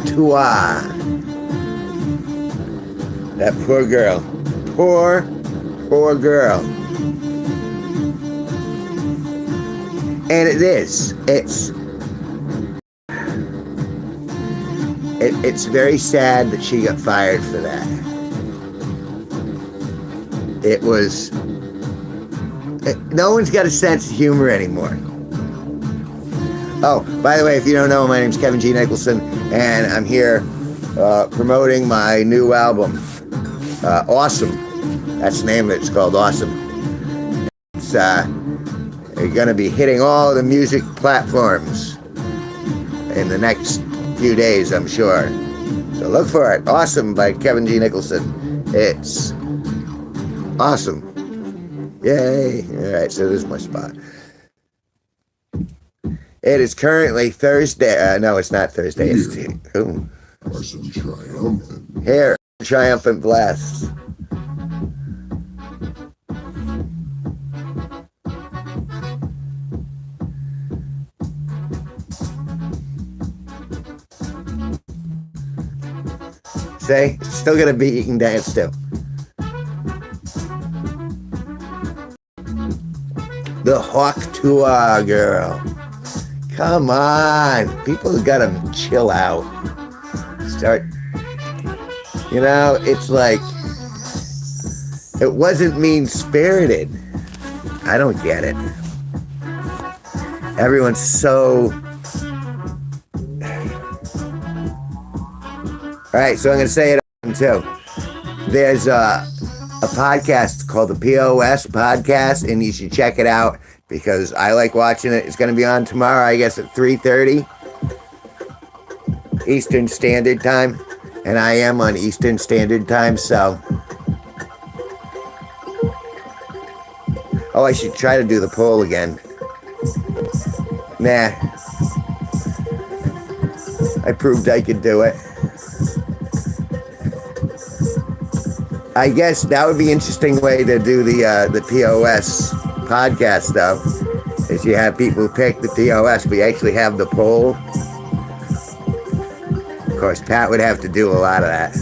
Tua. That poor girl. Poor girl. And it's very sad that she got fired for that. No one's got a sense of humor anymore. Oh, by the way, if you don't know, my name's Kevin G Nicholson, and I'm here promoting my new album, Awesome. That's the name of it. It's called Awesome. It's going to be hitting all the music platforms in the next few days, I'm sure. So look for it. Awesome by Kevin G Nicholson. It's awesome. Yay. All right, so this is my spot. It is currently Thursday. No, it's not Thursday. It's here. Triumphant blasts. See, still gonna be you can dance too. The Hawk Tua girl. Come on, people gotta chill out. It's like it wasn't mean-spirited. I don't get it. Everyone's so. All right, so I'm gonna say it too. There's a podcast called the POS Podcast, and you should check it out because I like watching it. It's going to be on tomorrow, I guess, at 3:30 Eastern Standard Time, and I am on Eastern Standard Time, so. Oh, I should try to do the poll again. Nah. I proved I could do it. I guess that would be an interesting way to do the POS podcast, though, is you have people pick the POS. We actually have the poll. Of course, Pat would have to do a lot of that.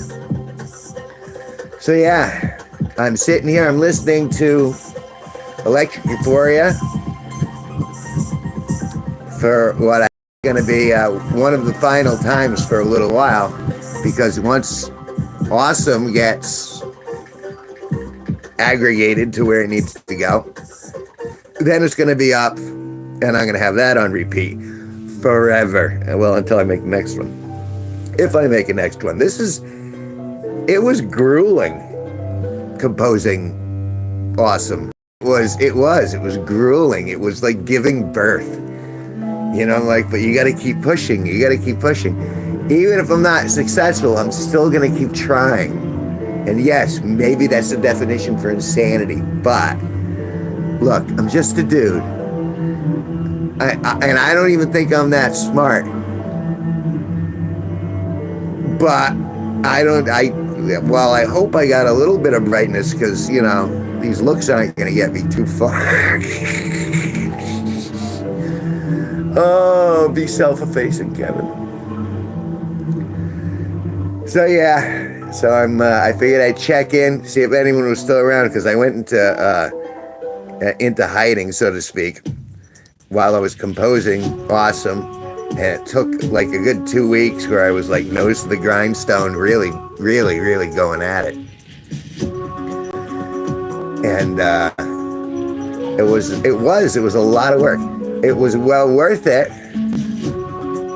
So yeah, I'm sitting here, I'm listening to Electric Euphoria for what I'm going to be one of the final times for a little while, because once Awesome gets aggregated to where it needs to go, then it's going to be up, and I'm going to have that on repeat forever. Well, until I make the next one. If I make a next one. It was grueling composing Awesome. It was grueling. It was like giving birth. But you got to keep pushing. Even if I'm not successful, I'm still going to keep trying. And yes, maybe that's the definition for insanity, but look, I'm just a dude. And I don't even think I'm that smart. But I hope I got a little bit of brightness, because, these looks aren't going to get me too far. Oh, be self-effacing, Kevin. So yeah. So I figured I'd check in, see if anyone was still around, because I went into hiding, so to speak, while I was composing Awesome, and it took like a good 2 weeks where I was like nose to the grindstone, really, really, really going at it, and it was a lot of work. It was well worth it,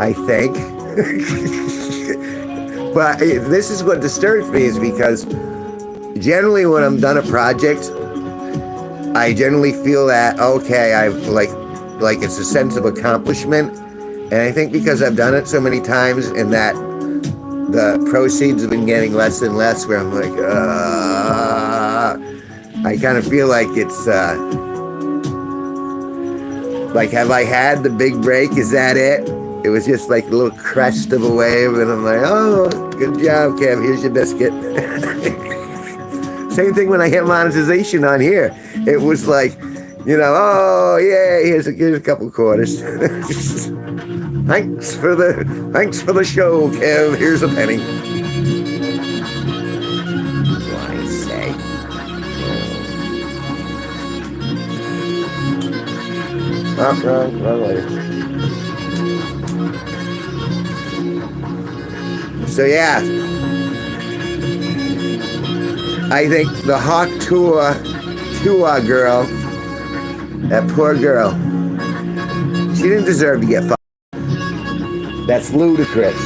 I think. But this is what disturbs me, is because generally when I'm done a project, I generally feel that, okay, I've like it's a sense of accomplishment. And I think because I've done it so many times, and that the proceeds have been getting less and less, where I'm like, I kind of feel like it's, like, have I had the big break? Is that it? It was just like a little crest of a wave, and I'm like, oh, good job, Kev, here's your biscuit. Same thing when I hit monetization on here. It was like, oh, yeah, here's a couple quarters. Thanks for the show, Kev. Here's a penny. What do I say? Wrong later. So yeah, I think the Hawk Tua girl, that poor girl, she didn't deserve to get fucked. That's ludicrous.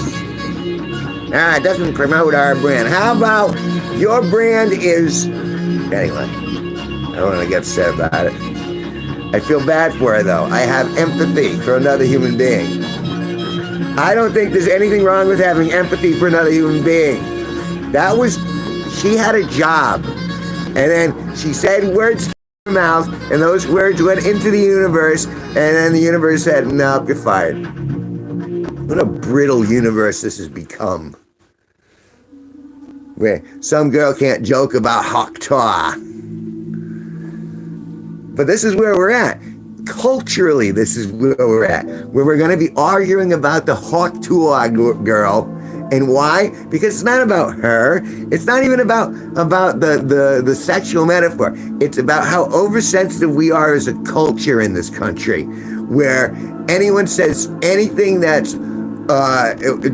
It doesn't promote our brand. How about your brand is... Anyway, I don't want to get upset about it. I feel bad for her, though. I have empathy for another human being. I don't think there's anything wrong with having empathy for another human being. She had a job. And then she said words to her mouth, and those words went into the universe, and then the universe said, no, you're fired. What a brittle universe this has become. Where some girl can't joke about Hawktaw. But this is where we're at. Culturally, this is where we're at. Where we're going to be arguing about the Hawktaw girl. And why? Because it's not about her. It's not even about the sexual metaphor. It's about how oversensitive we are as a culture in this country. Where anyone says anything that's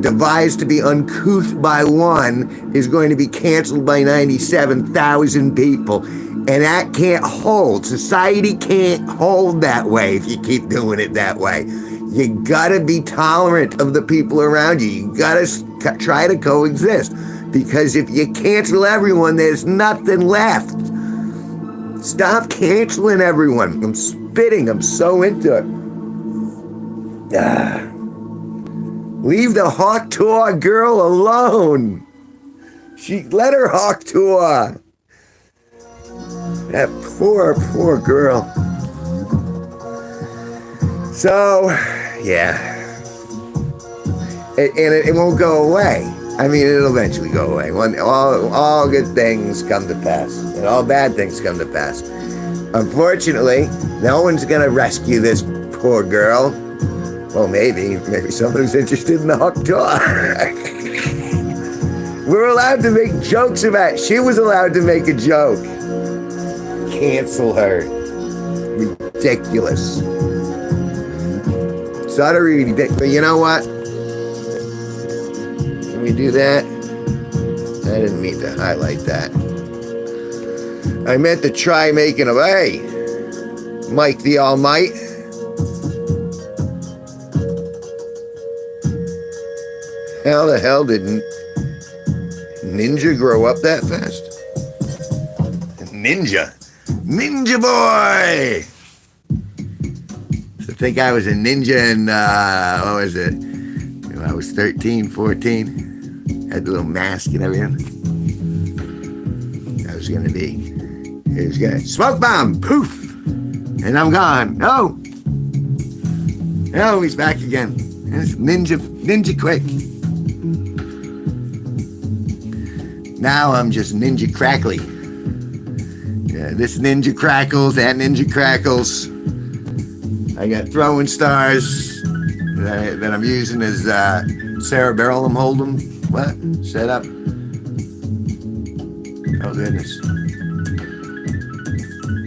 devised to be uncouth by one is going to be canceled by 97,000 people. And that can't hold. Society can't hold that way if you keep doing it that way. You gotta be tolerant of the people around you. You gotta try to coexist. Because if you cancel everyone, there's nothing left. Stop canceling everyone. I'm spitting. I'm so into it. Leave the Hawktaw girl alone. Let her Hawktaw. That poor girl. So, yeah. It won't go away. I mean, it'll eventually go away. When all good things come to pass. And all bad things come to pass. Unfortunately, no one's going to rescue this poor girl. Well, maybe someone who's interested in the Hawktaw. We're allowed to make jokes about it. She was allowed to make a joke. Cancel her. Ridiculous. It's utterly ridiculous. But you know what? Can we do that? I didn't mean to highlight that. I meant to try making a... Hey! Mike the All-Might. How the hell did Ninja grow up that fast? Ninja boy! I think I was a ninja in, what was it? When I was 13, 14. Had the little mask and everything. I was gonna be. It was gonna smoke bomb, poof! And I'm gone. No, he's back again. It's ninja quick. Now I'm just ninja crackly. Yeah, this ninja crackles, that ninja crackles. I got throwing stars that I'm using as cerebellum hold'em. What? Set up. Oh goodness.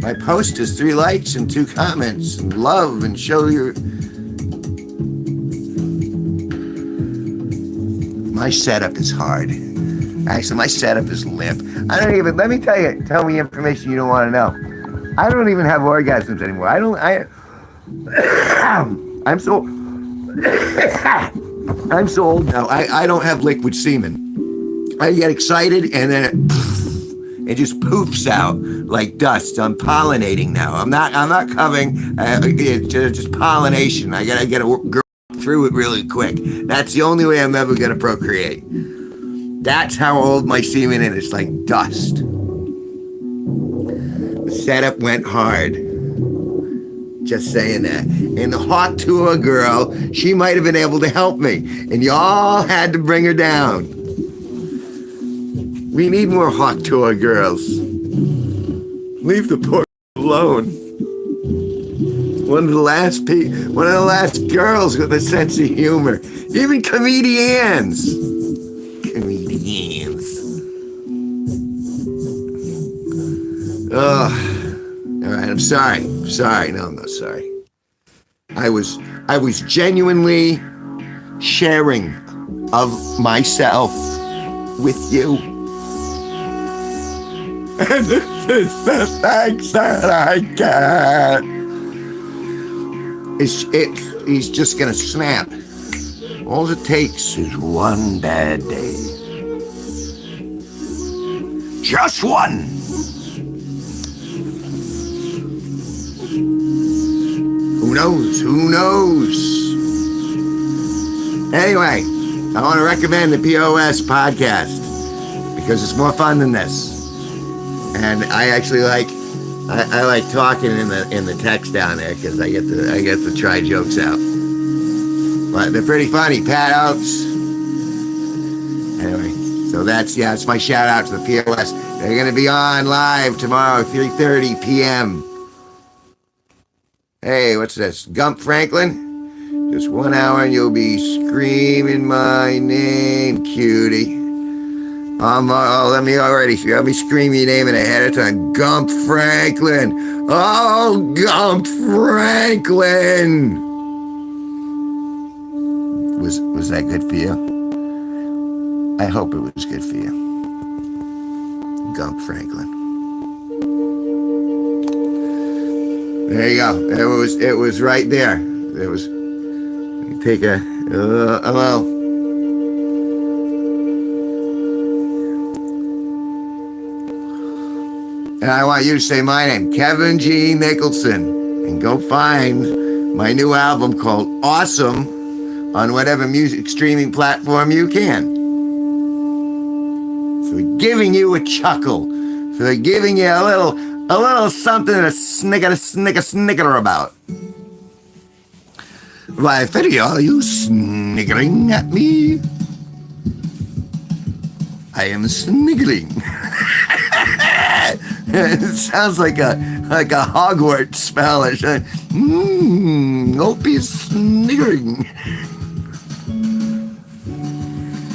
My post has 3 likes and 2 comments. And love and show your... My setup is hard. Actually, my setup is limp. I don't even, let me tell me information you don't want to know. I don't even have orgasms anymore. I'm so old now. I don't have liquid semen. I get excited and then it just poofs out like dust. I'm pollinating now. I'm not covering. It's just pollination. I gotta get a girl through it really quick. That's the only way I'm ever gonna procreate. That's how old my semen is. It's like dust. The setup went hard. Just saying that. And the Hawktaw girl, she might have been able to help me. And y'all had to bring her down. We need more Hawktaw girls. Leave the poor alone. One of the last girls with a sense of humor. Even comedians. Ugh. All right, I'm sorry. No, I'm not sorry. I was genuinely sharing of myself with you. And this is the thanks that I get. He's just gonna snap. All it takes is one bad day. Just one. Who knows? Anyway, I want to recommend the POS podcast because it's more fun than this. And I actually like talking in the text down there because I get to try jokes out. But they're pretty funny. Pat Oaks. Anyway, so that's my shout out to the POS. They're gonna be on live tomorrow, 3:30 p.m. Hey, what's this? Gump Franklin? Just 1 hour and you'll be screaming my name, cutie. Let me scream your name in ahead of time. Gump Franklin. Oh, Gump Franklin. Was that good for you? I hope it was good for you. Gump Franklin. There you go. It was right there. It was. Take a hello. And I want you to say my name, Kevin G Nicholson, and go find my new album called Awesome on whatever music streaming platform you can. For giving you a chuckle, for giving you a little something to snicker about. Why, Freddy, are you sniggering at me? I am sniggering. It sounds like a Hogwarts spell. Hope he's sniggering.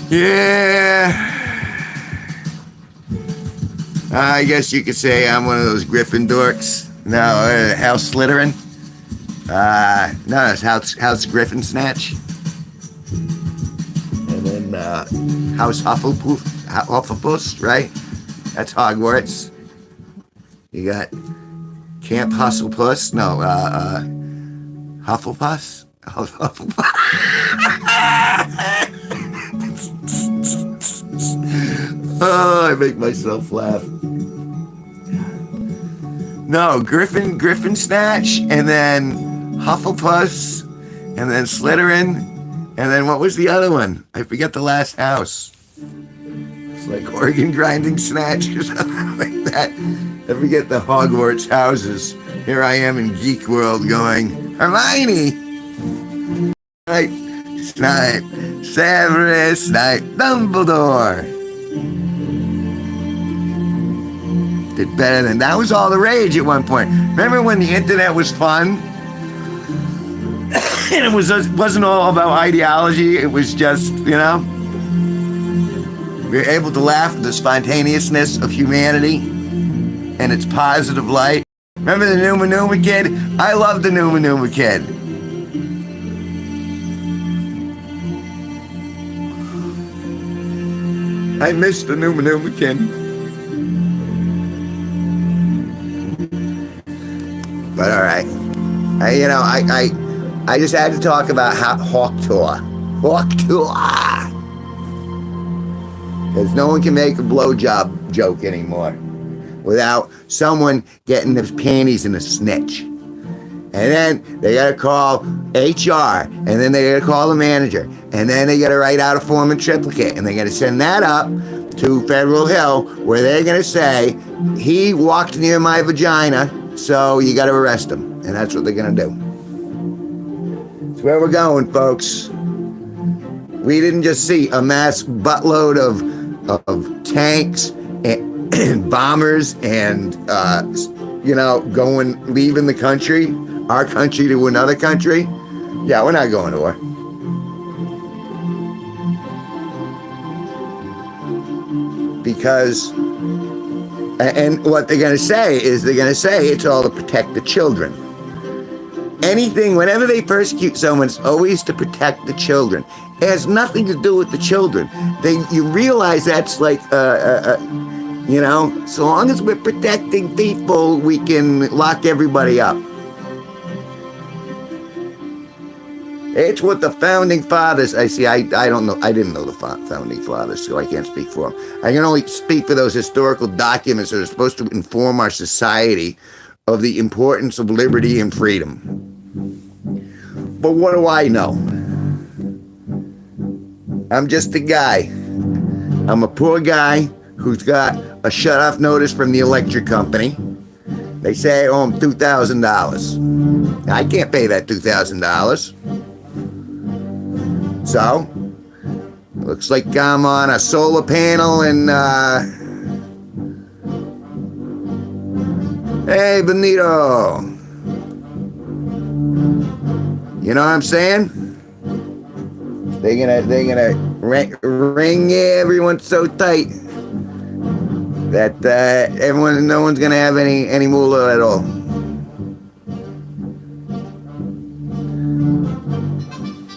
Yeah. I guess you could say I'm one of those Griffin dorks. No, House Slytherin. No, it's House Griffin Snatch. And then House Hufflepuss, right? That's Hogwarts. You got Camp Hustlepuss. No, Hufflepuss. Hufflepuss. Oh, I make myself laugh. No, Griffin Snatch, and then Hufflepuss, and then Slytherin, and then what was the other one? I forget the last house. It's like organ grinding Snatch or something like that. I forget the Hogwarts houses. Here I am in Geek World going, Hermione! Snape, Severus Snape, Dumbledore! Did better than that. Was all the rage at one point. Remember when the internet was fun? And it wasn't all about ideology. It was just, we were able to laugh at the spontaneousness of humanity and its positive light. Remember the Numa Numa Kid? I love the Numa Numa Kid. I miss the Numa Numa Kid. But all right. I just had to talk about Hawk Tour. Because no one can make a blowjob joke anymore without someone getting their panties in a snitch. And then they got to call HR, and then they got to call the manager, and then they got to write out a form in triplicate, and they got to send that up to Federal Hill, where they're going to say, he walked near my vagina, so you got to arrest him. And that's what they're going to do. That's where we're going, folks. We didn't just see a mass buttload of tanks and bombers and, leaving the country our country to another country, yeah, we're not going to war. Because, and what they're going to say is it's all to protect the children. Anything, whenever they persecute someone, it's always to protect the children. It has nothing to do with the children. You realize that's like, you know, so long as we're protecting people, we can lock everybody up. It's what the founding fathers, I don't know, I didn't know the founding fathers, so I can't speak for them. I can only speak for those historical documents that are supposed to inform our society of the importance of liberty and freedom. But what do I know? I'm just a guy. I'm a poor guy who's got a shut-off notice from the electric company. They say I owe them $2,000. I can't pay that $2,000. So, looks like I'm on a solar panel and, hey, Benito. You know what I'm saying? They're gonna ring everyone so tight that no one's gonna have any moolah at all.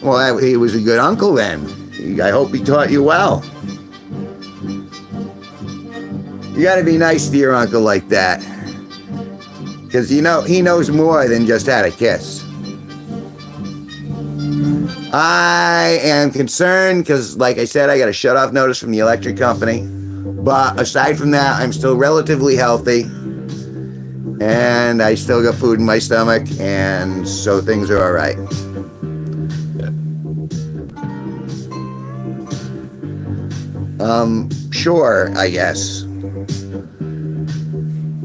Well, he was a good uncle then. I hope he taught you well. You gotta be nice to your uncle like that, because you know he knows more than just how to kiss. I am concerned because, like I said, I got a shut-off notice from the electric company. But aside from that, I'm still relatively healthy. And I still got food in my stomach. And so things are all right. Sure, I guess.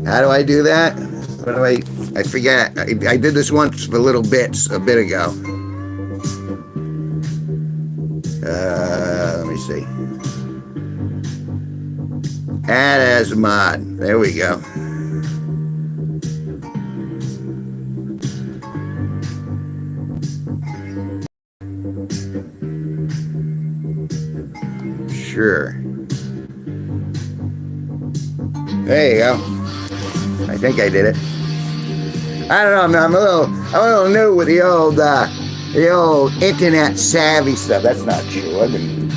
How do I do that? What do I forget. I did this once for little bits a bit ago. Let me see. Add as mod. There we go. Sure. There you go. I think I did it. I don't know. I'm a little new with the old internet savvy stuff. That's not true. I've been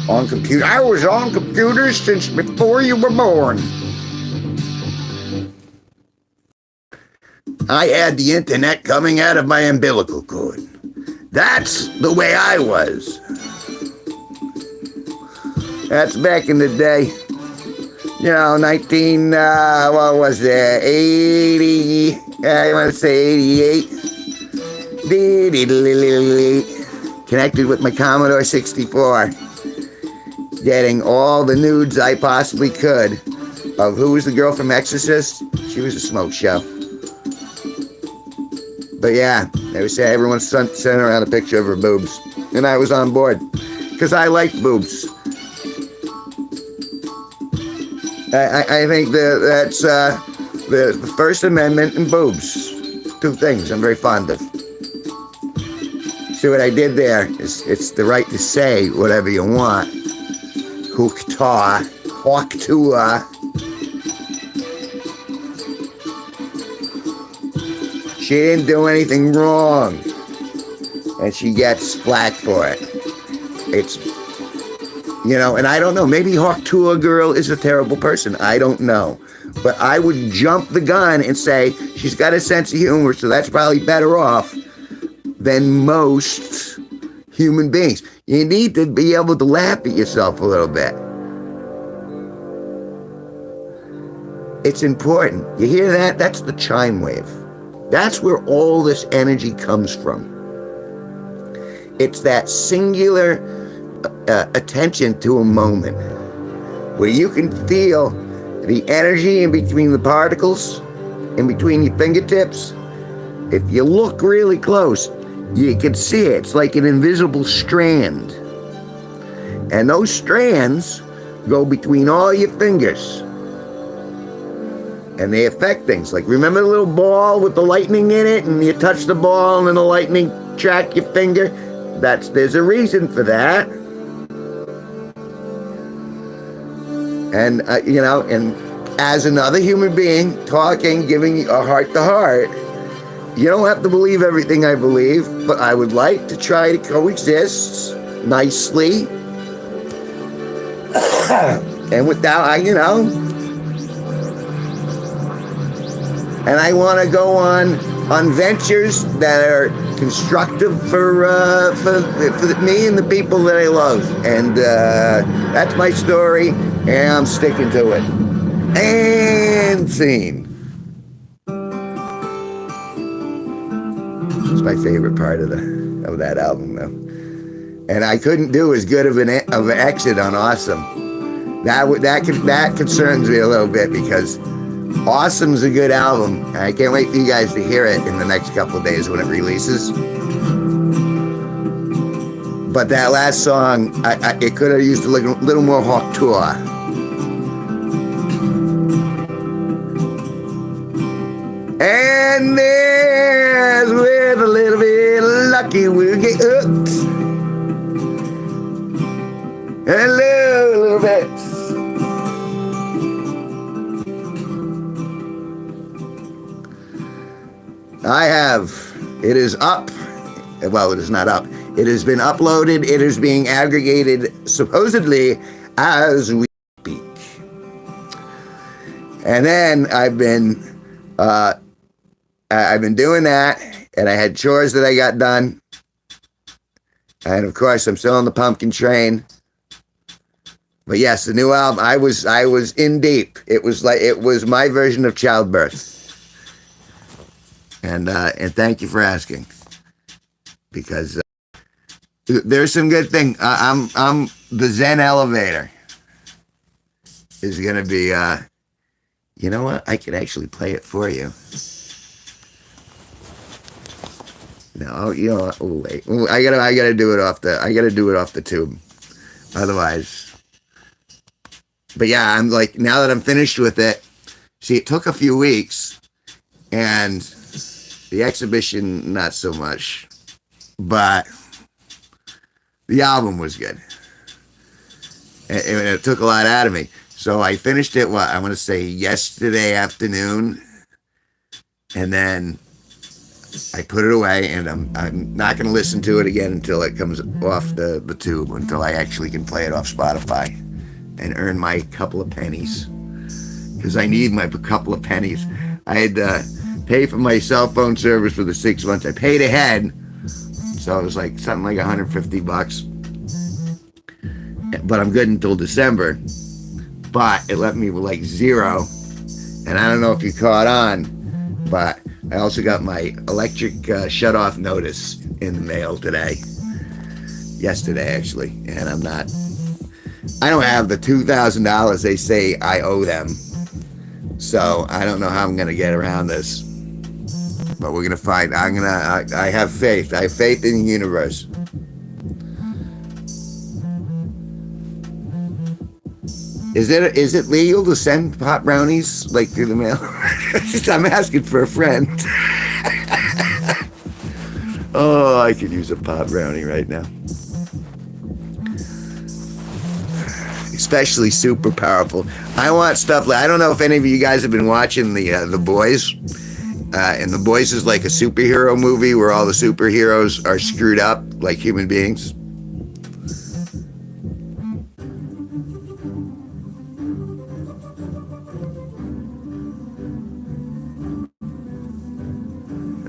on computer. I was on computers since before you were born. I had the internet coming out of my umbilical cord. That's the way I was. That's back in the day. You know, 80, I want to say 88. Connected with my Commodore 64. Getting all the nudes I possibly could of who was the girl from Exorcist. She was a smoke show. But yeah, they would say everyone sent around a picture of her boobs. And I was on board. Because I like boobs. I think that's the First Amendment and boobs. Two things I'm very fond of. See what I did there is it's the right to say whatever you want. Hooktaw, hawktua. She didn't do anything wrong. And she gets flack for it. It's, you know, and I don't know. Maybe Hawktua girl is a terrible person. I don't know. But I would jump the gun and say she's got a sense of humor, so that's probably better off than most human beings. You need to be able to laugh at yourself a little bit. It's important. You hear that? That's the chime wave. That's where all this energy comes from. It's that singular attention to a moment where you can feel the energy in between the particles, in between your fingertips. If you look really close, you can see it. It's like an invisible strand. And those strands go between all your fingers. and they affect things. Like, remember the little ball with the lightning in it, and you touch the ball and then the lightning track your finger? There's a reason for that. And, and as another human being talking, giving a heart to heart, you don't have to believe everything I believe, but I would like to try to coexist nicely. And without, and I want to go on ventures that are constructive for me and the people that I love. And that's my story, and I'm sticking to it. And scene. It's my favorite part of that album, though. And I couldn't do as good of an exit on Awesome. That concerns me a little bit, because Awesome's a good album. And I can't wait for you guys to hear it in the next couple of days when it releases. But that last song, it could have used a little more hauteur. And there's with a little bit lucky we'll get hooked. And a little bit. It is up. Well, it is not up. It has been uploaded. It is being aggregated supposedly as we speak. And then I've been doing that, and I had chores that I got done. And of course, I'm still on the pumpkin train. But yes, the new album, I was in deep. It was my version of childbirth. And thank you for asking, because there's some good thing. I'm the Zen elevator is gonna be. You know what? I could actually play it for you. No, you know what? Oh, wait. I gotta do it off the tube. Otherwise. But yeah, I'm like, now that I'm finished with it, see, it took a few weeks, and the exhibition, not so much, but the album was good. And it took a lot out of me. So I finished it, I want to say yesterday afternoon, and then I put it away, and I'm not going to listen to it again until it comes off the tube, until I actually can play it off Spotify and earn my couple of pennies, because I need my couple of pennies. I had to pay for my cell phone service for the 6 months. I paid ahead, so it was like something like $150, but I'm good until December. But it left me with like zero, and I don't know if you caught on, but I also got my electric shut-off notice in the mail yesterday actually, and I don't have the $2,000 they say I owe them, so I don't know how I'm gonna get around this, but we're gonna find. I have faith. I have faith in the universe. Is it legal to send pot brownies like through the mail? I'm asking for a friend. Oh, I could use a pot brownie right now. Especially super powerful. I want stuff like, I don't know if any of you guys have been watching The Boys. And The Boys is like a superhero movie where all the superheroes are screwed up like human beings.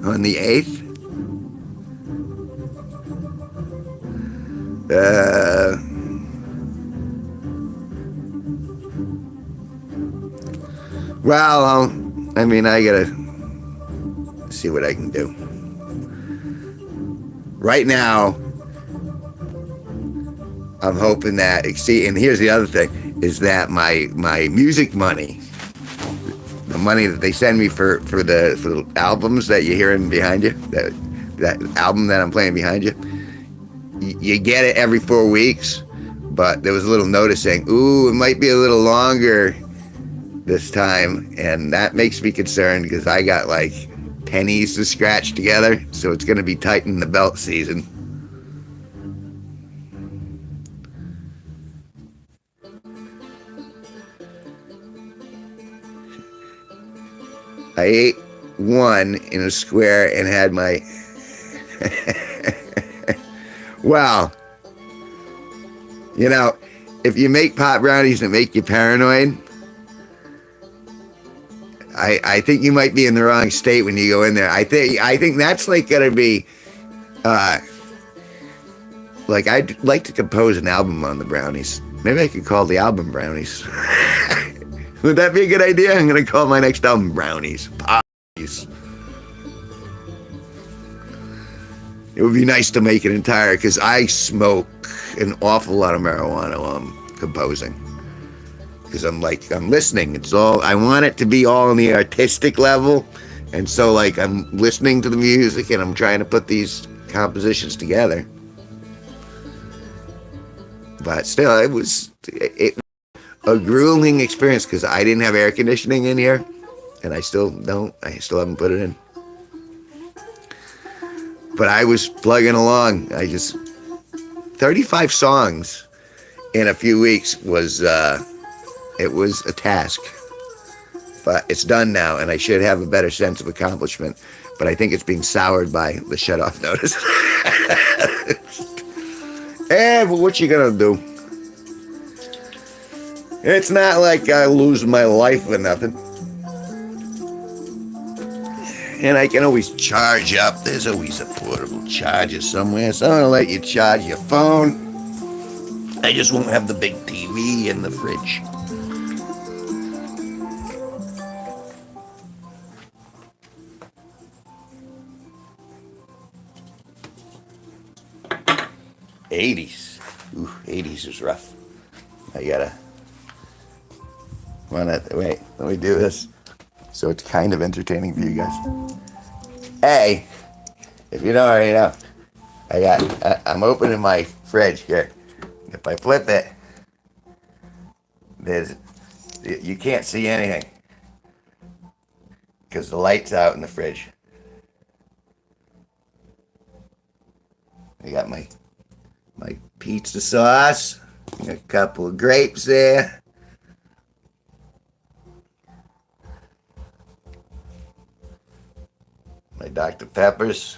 On the 8th? Well, I gotta see what I can do. Right now, I'm hoping that, see, and here's the other thing, is that my music money, the money that they send me for the albums that you're hearing behind you, that album that I'm playing behind you, you get it every 4 weeks, but there was a little notice saying, ooh, it might be a little longer this time, and that makes me concerned because I got like pennies to scratch together, so it's going to be tightening the belt season. I ate one in a square and had my well, you know, if you make pot brownies that make you paranoid, I think you might be in the wrong state when you go in there. I think that's like gonna be like, I'd like to compose an album on the brownies. Maybe I could call the album Brownies. Would that be a good idea? I'm gonna call my next album Brownies. Potties. It would be nice to make it entire, because I smoke an awful lot of marijuana while I'm composing. Because I'm listening. It's all, I want it to be all on the artistic level. And so like I'm listening to the music and I'm trying to put these compositions together. But still, it was a grueling experience because I didn't have air conditioning in here. And I still don't. I still haven't put it in. But I was plugging along. 35 songs in a few weeks was, it was a task. But it's done now, and I should have a better sense of accomplishment. But I think it's being soured by the shut-off notice. But what you gonna do? It's not like I lose my life or nothing. And I can always charge up. There's always a portable charger somewhere. So I'm gonna let you charge your phone. I just won't have the big TV in the fridge. '80s. Ooh, '80s is rough. Wait, let me do this. So it's kind of entertaining for you guys. Hey, if you don't already know, I'm opening my fridge here. If I flip it, you can't see anything because the light's out in the fridge. I got my pizza sauce, a couple of grapes there. My Dr. Peppers.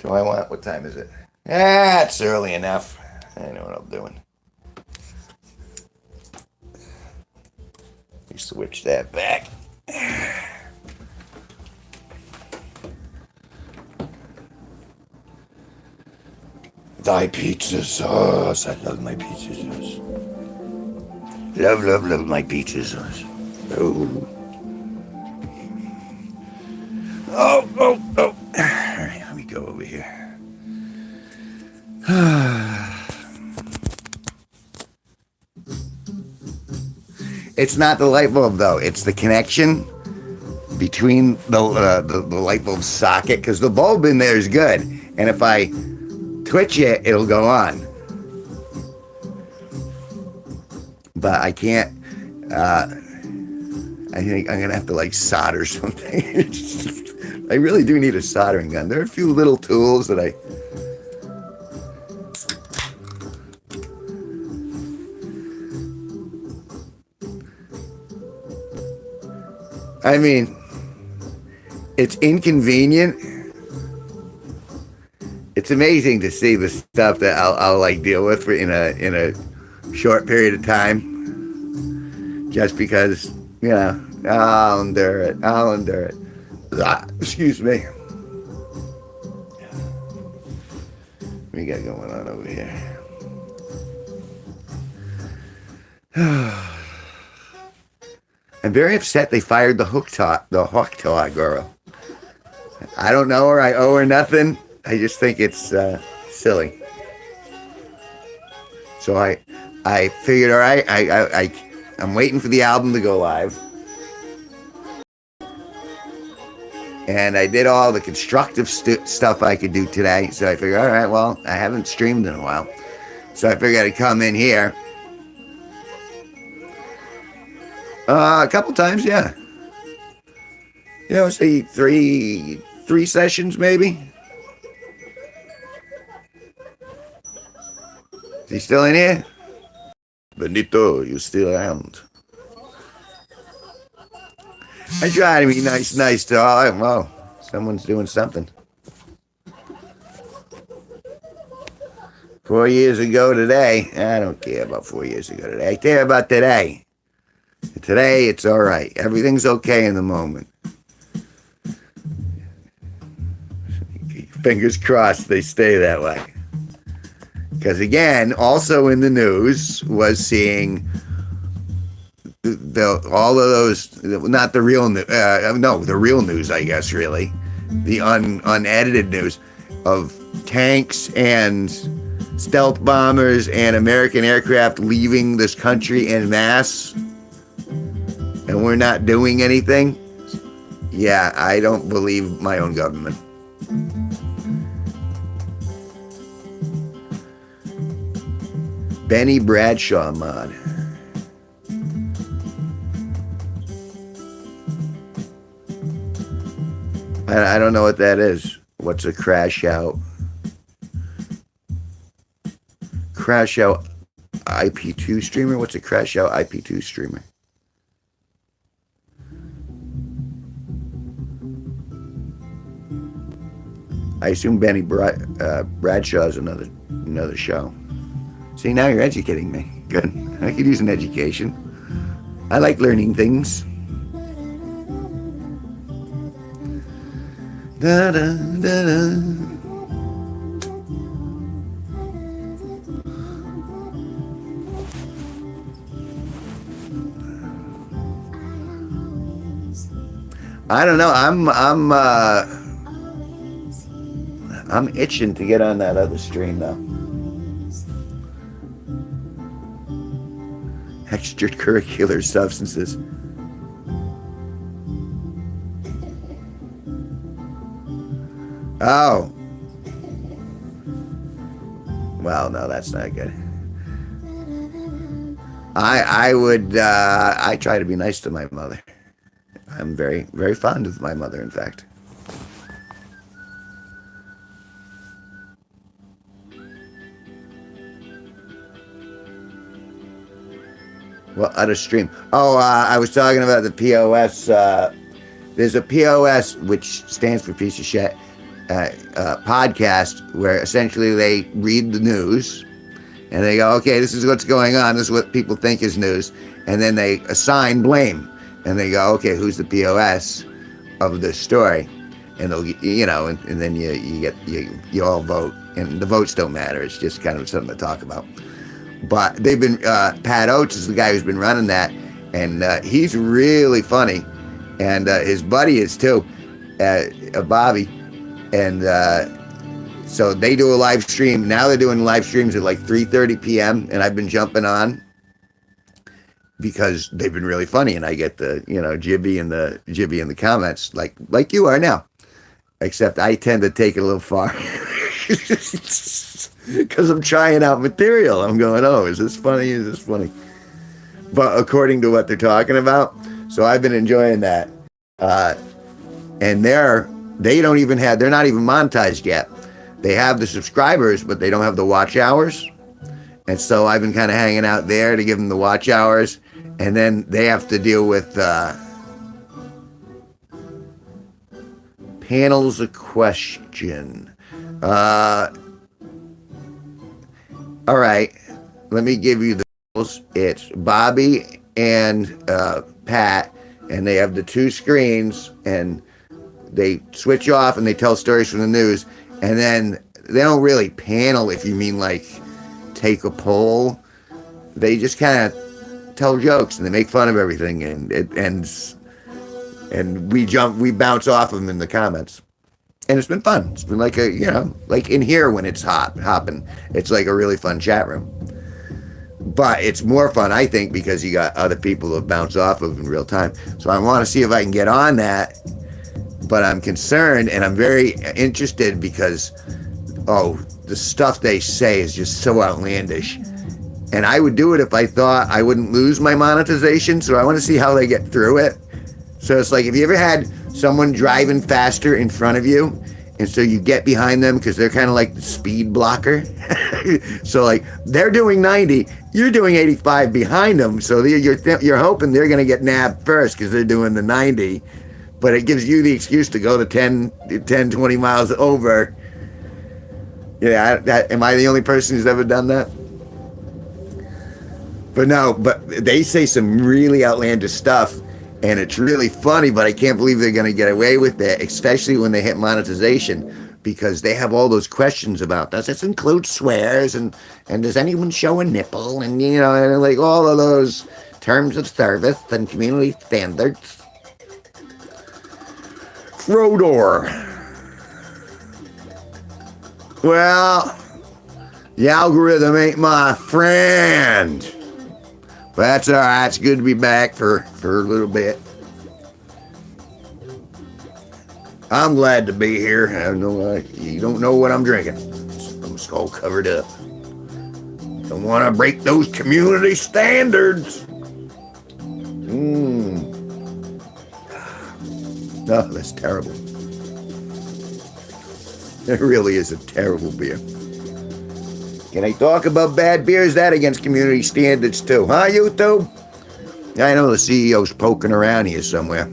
What time is it? It's early enough. I know what I'm doing. You switch that back. Thy pizza sauce. I love my pizza sauce. Love my pizza sauce. Oh. Oh. Alright, let me go over here. It's not the light bulb though, it's the connection between the light bulb socket, because the bulb in there is good, and if I twitch it, it'll go on. But I can't, I think I'm gonna have to like solder something. I really do need a soldering gun. There are a few little tools that I mean, it's inconvenient. It's amazing to see the stuff that I'll like deal with in a short period of time. Just because, you know, I'll endure it. Excuse me. What we got going on over here? I'm very upset they fired the Hawktaw girl. I don't know her. I owe her nothing. I just think it's silly. So I figured, all right, I'm waiting for the album to go live. And I did all the constructive stuff I could do today. So I figured, all right, well, I haven't streamed in a while. So I figured I'd come in here A couple times, yeah. Say three sessions maybe. Is he still in here? Benito, you still around? I try to be nice to all. Well, someone's doing something. 4 years ago today. I don't care about 4 years ago today. I care about today. Today, it's all right. Everything's okay in the moment. Fingers crossed they stay that way. Because again, also in the news was seeing all of those, not the real news, the real news, I guess, really, the unedited news of tanks and stealth bombers and American aircraft leaving this country en masse, and we're not doing anything. Yeah, I don't believe my own government. Benny Bradshaw mod. I don't know what that is. What's a crash out? Crash out IP2 streamer? What's a crash out IP2 streamer? I assume Benny Bradshaw is another show. See, now you're educating me. Good. I could use an education. I like learning things. Da, da, da, da. I don't know. I'm itching to get on that other stream though. Extracurricular substances. Oh. Well, no, that's not good. I try to be nice to my mother. I'm very, very fond of my mother, in fact. Well, at a stream. Oh, I was talking about the POS. There's a POS, which stands for piece of shit, podcast, where essentially they read the news and they go, okay, this is what's going on. This is what people think is news. And then they assign blame. And they go, okay, who's the POS of this story? And they'll, and then you all vote. And the votes don't matter. It's just kind of something to talk about. But they've been, Pat Oates is the guy who's been running that, and he's really funny, and his buddy is too, Bobby, and so they do a live stream. Now they're doing live streams at like 3:30 p.m., and I've been jumping on because they've been really funny, and I get the, jibby in the comments, like you are now, except I tend to take it a little far. Because I'm trying out material. I'm going, oh, is this funny? Is this funny? But according to what they're talking about, so I've been enjoying that. And they're not even monetized yet. They have the subscribers, but they don't have the watch hours. And so I've been kind of hanging out there to give them the watch hours. And then they have to deal with panels of question. All right, let me give you the rules. It's Bobby and Pat, and they have the two screens, and they switch off and they tell stories from the news, and then they don't really panel, if you mean like take a poll. They just kind of tell jokes and they make fun of everything, and we bounce off of them in the comments. And it's been fun. It's been like like in here when it's hopping. It's like a really fun chat room. But it's more fun, I think, because you got other people to bounce off of in real time. So I want to see if I can get on that. But I'm concerned, and I'm very interested because, the stuff they say is just so outlandish. And I would do it if I thought I wouldn't lose my monetization. So I want to see how they get through it. So it's like, if you ever had someone driving faster in front of you, and so you get behind them because they're kind of like the speed blocker. So like they're doing 90, you're doing 85 behind them. So you're hoping they're going to get nabbed first because they're doing the 90. But it gives you the excuse to go to 10, 20 miles over. Yeah, am I the only person who's ever done that? But no, but they say some really outlandish stuff. And it's really funny, but I can't believe they're going to get away with it, especially when they hit monetization, because they have all those questions about, does this include swears, and does anyone show a nipple, and, you know, and like all of those terms of service and community standards. Frodor. Well, the algorithm ain't my friend. But that's all right. It's good to be back for a little bit. I'm glad to be here. I know you don't know what I'm drinking. I'm just all covered up. Don't want to break those community standards. Oh, that's terrible. It really is a terrible beer. Can I talk about bad beers? That against community standards too, huh, YouTube? I know the CEO's poking around here somewhere.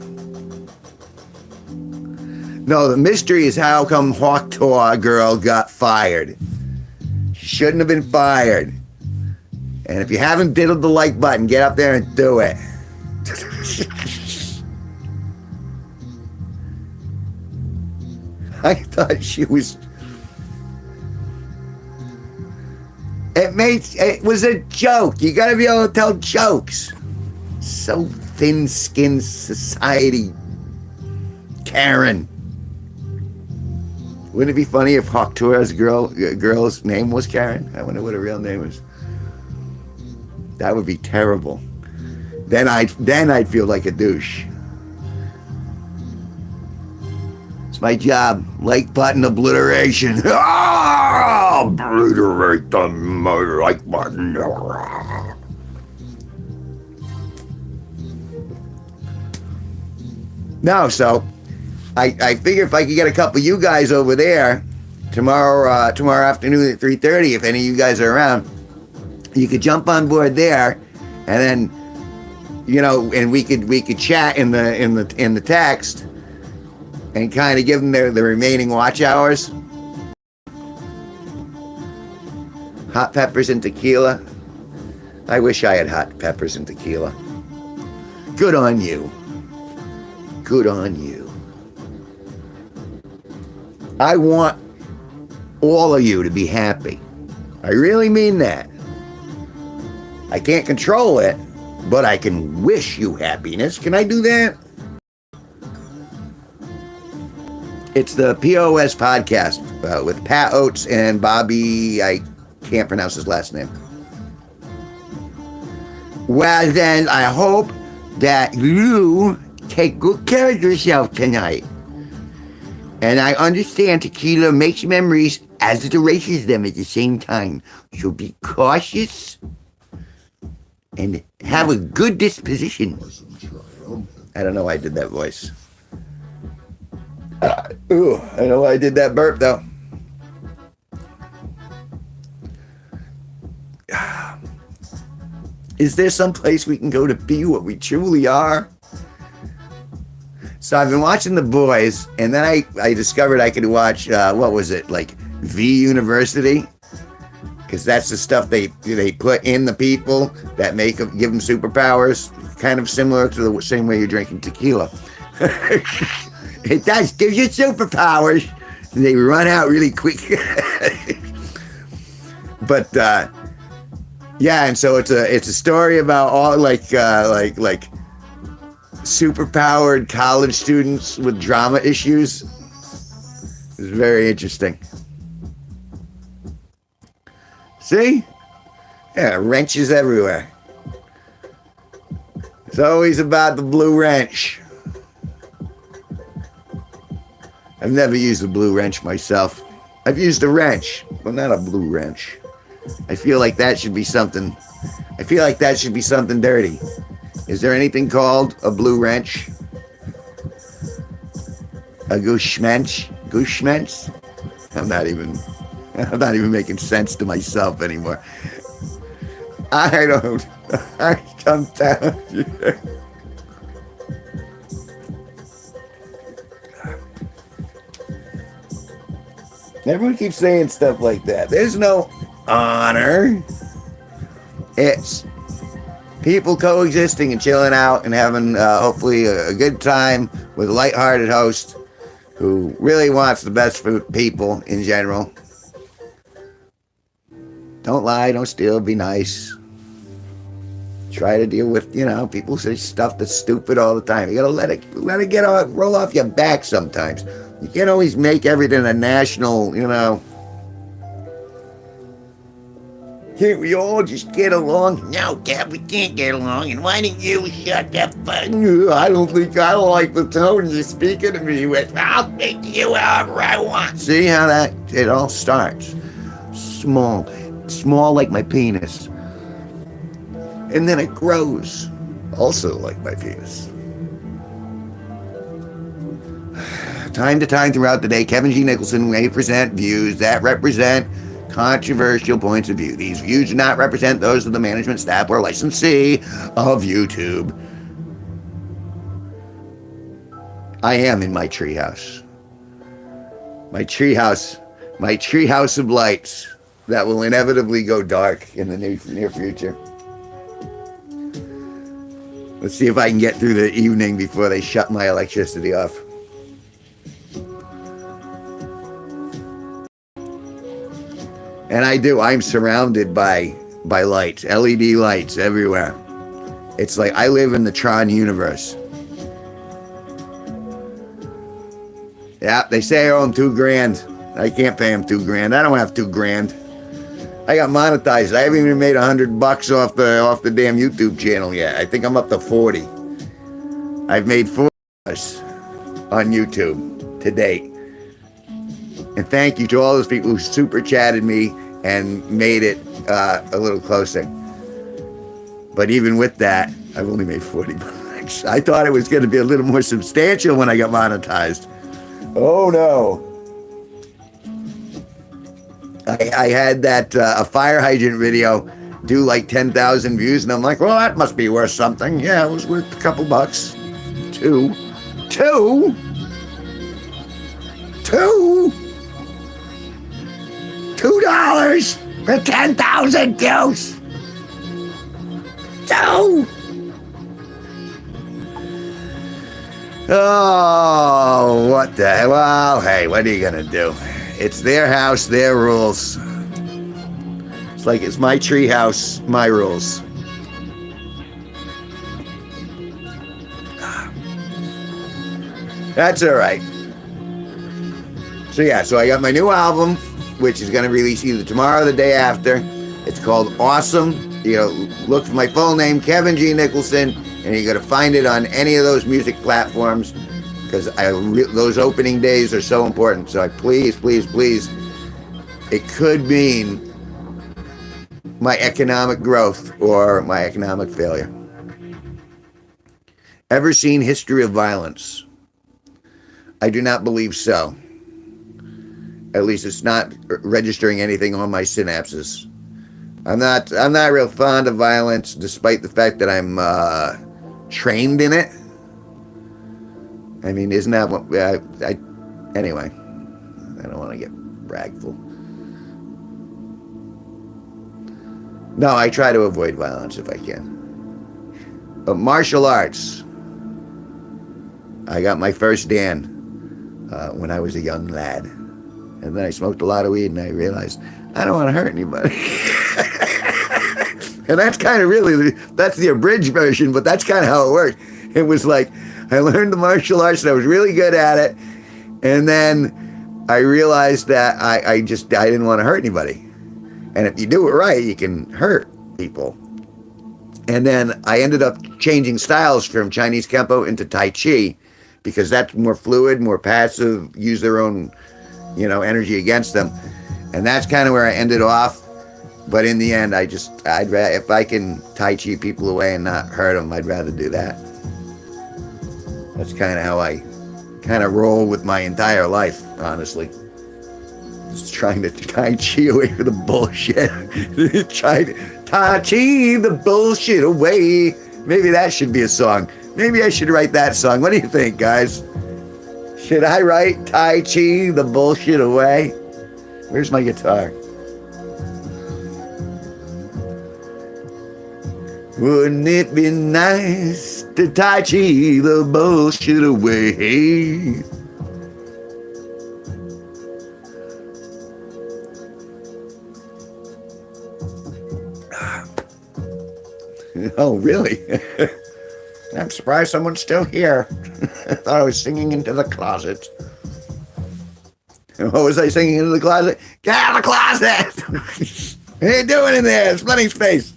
No, the mystery is how come Hawktaw girl got fired. She shouldn't have been fired. And if you haven't diddled the like button, get up there and do it. I thought she was... It was a joke. You gotta be able to tell jokes. So thin-skinned society. Karen. Wouldn't it be funny if Hawktaw's girl's name was Karen? I wonder what her real name is. That would be terrible. Then I'd feel like a douche. It's my job. Like button obliteration. Obliterate the like button. No, so I figure if I could get a couple of you guys over there tomorrow afternoon at 3:30, if any of you guys are around, you could jump on board there, and then, you know, and we could chat in the text, and kind of give them the remaining watch hours. Hot peppers and tequila. I wish I had hot peppers and tequila. Good on you. Good on you. I want all of you to be happy. I really mean that. I can't control it, but I can wish you happiness. Can I do that? It's the POS podcast with Pat Oates and Bobby. I can't pronounce his last name. Well, then, I hope that you take good care of yourself tonight. And I understand tequila makes memories as it erases them at the same time. So be cautious and have a good disposition. I don't know why I did that voice. I know why I did that burp, though. Is there some place we can go to be what we truly are? So I've been watching The Boys, and then I discovered I could watch, what was it, like V University? Because that's the stuff they put in the people that give them superpowers, kind of similar to the same way you're drinking tequila. It does give you superpowers. They run out really quick. But yeah, and so it's a story about all like superpowered college students with drama issues. It's very interesting. See? Yeah, wrenches everywhere. It's always about the blue wrench. I've never used a blue wrench myself. I've used a wrench, but not a blue wrench. I feel like that should be something. I feel like that should be something dirty. Is there anything called a blue wrench? A gooshmensch? Gooshmensch? I'm not even making sense to myself anymore. I come down here. Everyone keeps saying stuff like that. There's no honor. It's people coexisting and chilling out and having hopefully a good time with a lighthearted host who really wants the best for people in general. Don't lie, don't steal, be nice. Try to deal with, people say stuff that's stupid all the time. You gotta let it roll off your back sometimes. You can't always make everything a national, Can't we all just get along? No, Dad, we can't get along. And why don't you shut the fuck? I don't like the tone you're speaking to me with. I'll speak to you however I want. See how it all starts? Small like my penis. And then it grows, also like my penis. Time to time throughout the day, Kevin G Nicholson may present views that represent controversial points of view. These views do not represent those of the management staff or licensee of YouTube. I am in my treehouse. My treehouse of lights that will inevitably go dark in the near future. Let's see if I can get through the evening before they shut my electricity off. And I do. I'm surrounded by lights, LED lights everywhere. It's like I live in the Tron universe. Yeah, they say I owe them $2,000. I can't pay them $2,000. I don't have $2,000. I got monetized. I haven't even made $100 off the damn YouTube channel yet. I think I'm up to 40. I've made $4 on YouTube to date. And thank you to all those people who super chatted me and made it a little closer. But even with that, I've only made $40. I thought it was going to be a little more substantial when I got monetized. Oh no. I had that a fire hydrant video do like 10,000 views, and I'm like, well, that must be worth something. Yeah, it was worth a couple bucks. $2 for 10,000 views. $2. Oh, what the hell? Well, hey, what are you gonna do? It's their house, their rules. It's like it's my tree house, my rules. That's all right. So I got my new album, which is going to release either tomorrow or the day after. It's called Awesome. Look for my full name, Kevin G Nicholson, and you're going to find it on any of those music platforms, because those opening days are so important. So please, it could mean my economic growth or my economic failure. Ever seen History of Violence? I do not believe so. At least it's not registering anything on my synapses. I'm not real fond of violence, despite the fact that I'm trained in it. I mean, isn't that what anyway, I don't want to get bragful. No, I try to avoid violence if I can. But martial arts, I got my first Dan when I was a young lad. And then I smoked a lot of weed and I realized I don't want to hurt anybody. And that's kind of that's the abridged version, but that's kind of how it worked. It was like, I learned the martial arts and I was really good at it. And then I realized that I didn't want to hurt anybody. And if you do it right, you can hurt people. And then I ended up changing styles from Chinese Kempo into Tai Chi, because that's more fluid, more passive, use their own, energy against them. And that's kind of where I ended off. But in the end, I'd rather, if I can Tai Chi people away and not hurt them, I'd rather do that. That's kind of how I kind of roll with my entire life, honestly. Just trying to Tai Chi away from the bullshit. Trying to Tai Chi the bullshit away. Maybe that should be a song. Maybe I should write that song. What do you think, guys? Should I write Tai Chi the bullshit away? Where's my guitar? Wouldn't it be nice to Tai Chi the bullshit away? Oh, really? I'm surprised someone's still here. I thought I was singing into the closet. What was I singing into the closet? Get out of the closet! What are you doing in there? There's plenty of space.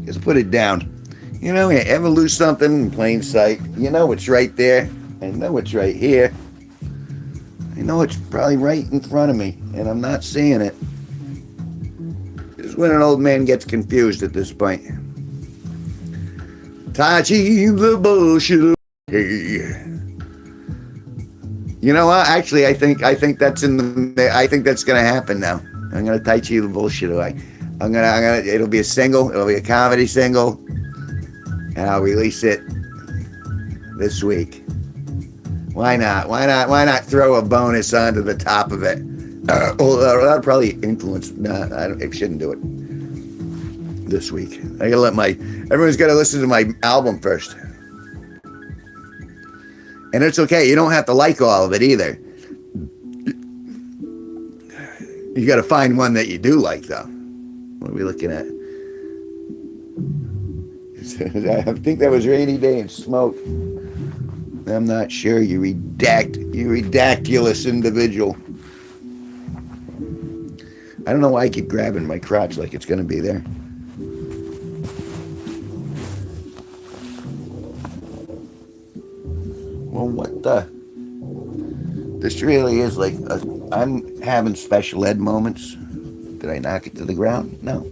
Just put it down. You know, you ever lose something in plain sight? You know it's right there. I know it's right here. I know it's probably right in front of me, and I'm not seeing it. This is when an old man gets confused at this point. Tai Chi the bullshit away. You know what? Actually, I think that's I think that's gonna happen now. I'm gonna Tai Chi the bullshit away. It'll be a single. It'll be a comedy single, and I'll release it this week. Why not? Why not throw a bonus onto the top of it? That'll probably influence. I shouldn't do it this week. I gotta everyone's gotta listen to my album first. And it's okay. You don't have to like all of it either. You got to find one that you do like, though. What are we looking at? I think that was Rainy Day and Smoke. I'm not sure. You ridiculous individual. I don't know why I keep grabbing my crotch like it's going to be there. Well, what the? This really is like, I'm having special ed moments. Did I knock it to the ground? No.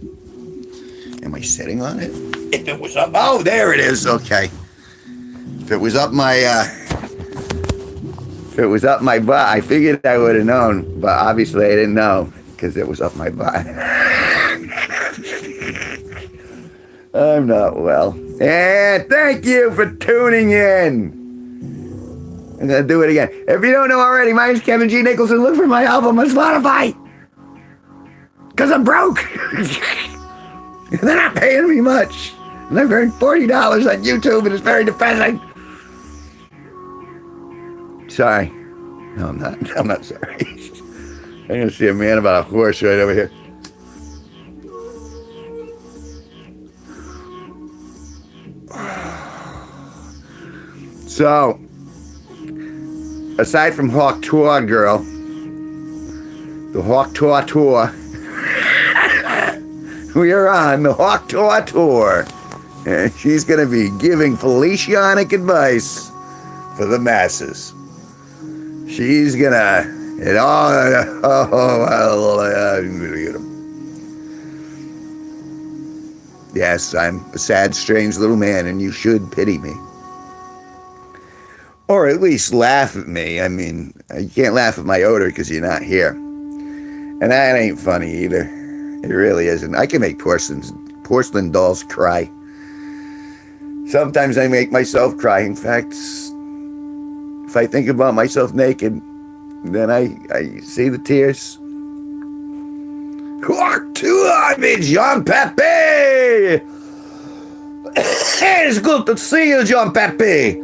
Am I sitting on it? If it was up, oh, there it is. Okay. If it was up my butt, I figured I would have known, but obviously I didn't know because it was up my butt. I'm not well. And thank you for tuning in. I'm going to do it again. If you don't know already, my name's Kevin G Nicholson. Look for my album on Spotify. Because I'm broke. They're not paying me much. And I've earned $40 on YouTube, and it's very depressing. Sorry. No, I'm not sorry. I'm going to see a man about a horse right over here. So, aside from Hawk Tour Girl, the Hawk Tour Tour, we are on the Hawk Tour Tour. And she's going to be giving Felicianic advice for the masses. She's going to, yes, I'm a sad, strange little man, and you should pity me. Or at least laugh at me. I mean, you can't laugh at my odor because you're not here. And that ain't funny either. It really isn't. I can make porcelain dolls cry. Sometimes I make myself cry. In fact, if I think about myself naked, then I see the tears. Walk to me, John Pepe! It's good to see you, John Pepe!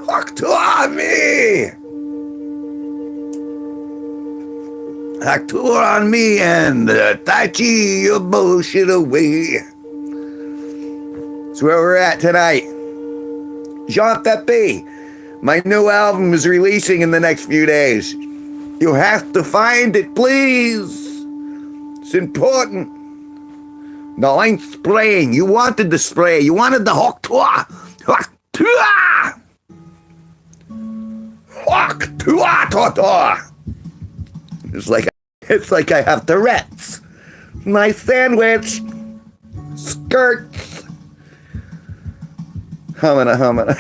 Walk to me! Tour on me and Tai Chi your bullshit away. That's where we're at tonight. Jean Pepe, my new album is releasing in the next few days. You have to find it, please. It's important. The line's playing. You wanted the spray. You wanted the Hawk Tour. Tua! Fuck! Tua! Tua! It's like I have Tourette's. My sandwich. Skirts. Humana.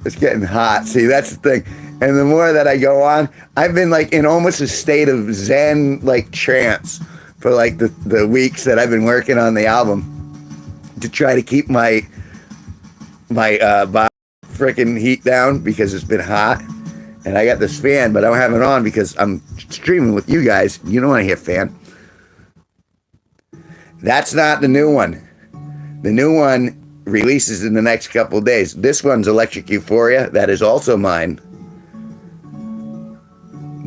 It's getting hot. See, that's the thing. And the more that I go on, I've been like in almost a state of Zen, like trance for like the weeks that I've been working on the album to try to keep my body freaking heat down because it's been hot. And I got this fan, but I don't have it on because I'm streaming with you guys. You don't want to hear fan. That's not the new one. The new one releases in the next couple of days. This one's Electric Euphoria. That is also mine.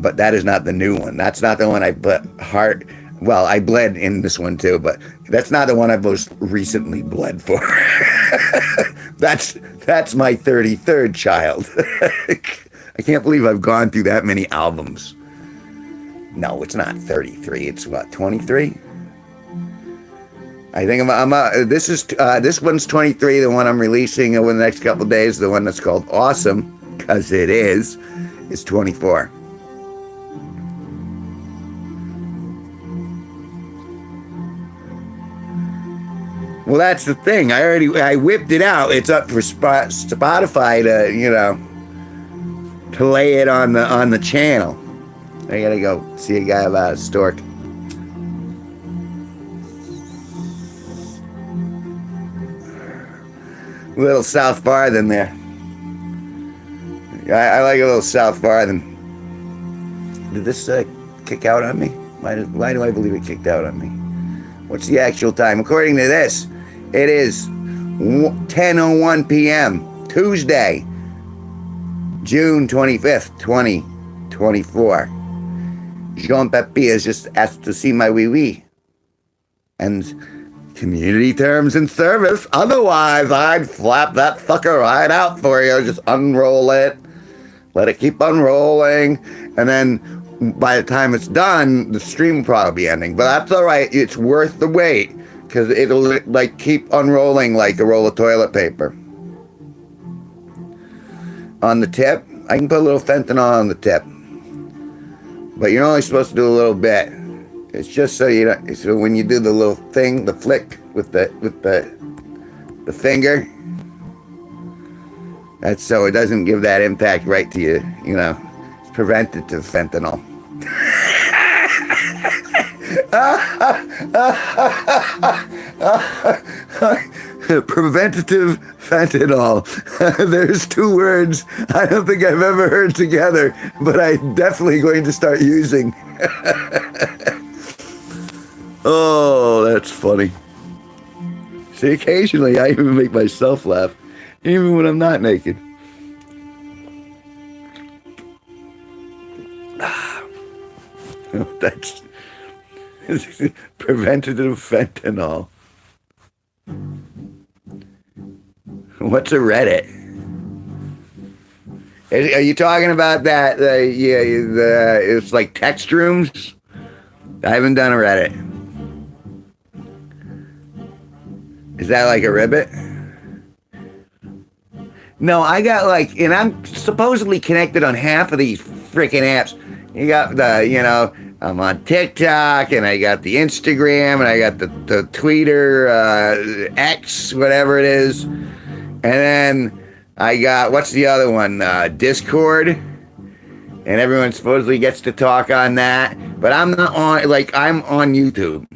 But that is not the new one. That's not the one I put heart. Well, I bled in this one too, but that's not the one I most recently bled for. That's my 33rd child. I can't believe I've gone through that many albums. No, it's not 33. It's what, 23? I think this one's 23. The one I'm releasing over the next couple of days, the one that's called Awesome, because it is 24. Well, that's the thing. I whipped it out. It's up for Spotify to lay it on the channel. I gotta go see a guy about a stork. A little South Farthing there. I like a little South Farthing. Did this kick out on me? Why do I believe it kicked out on me? What's the actual time? According to this, it is 10:01 p.m. Tuesday, June 25th, 2024. Jean-Papi has just asked to see my wee-wee. And community terms and service. Otherwise, I'd flap that fucker right out for you. Just unroll it. Let it keep unrolling. And then by the time it's done, the stream will probably be ending. But that's all right. It's worth the wait. Because it'll like keep unrolling like a roll of toilet paper. On the tip, I can put a little fentanyl on the tip. But you're only supposed to do a little bit. It's just so you don't, so when you do the little thing, the flick with the finger, that's so it doesn't give that impact right to you. It's preventative fentanyl. Preventative fentanyl. There's two words I don't think I've ever heard together, but I'm definitely going to start using. Oh, that's funny. See, occasionally I even make myself laugh, even when I'm not naked. That's preventative fentanyl. What's a Reddit? Are you talking about that? It's like text rooms. I haven't done a Reddit. Is that like a ribbit? No, I got and I'm supposedly connected on half of these freaking apps. You got I'm on TikTok, and I got the Instagram, and I got the Twitter, X, whatever it is. And then I got, what's the other one? Discord. And everyone supposedly gets to talk on that. But I'm not on, I'm on YouTube.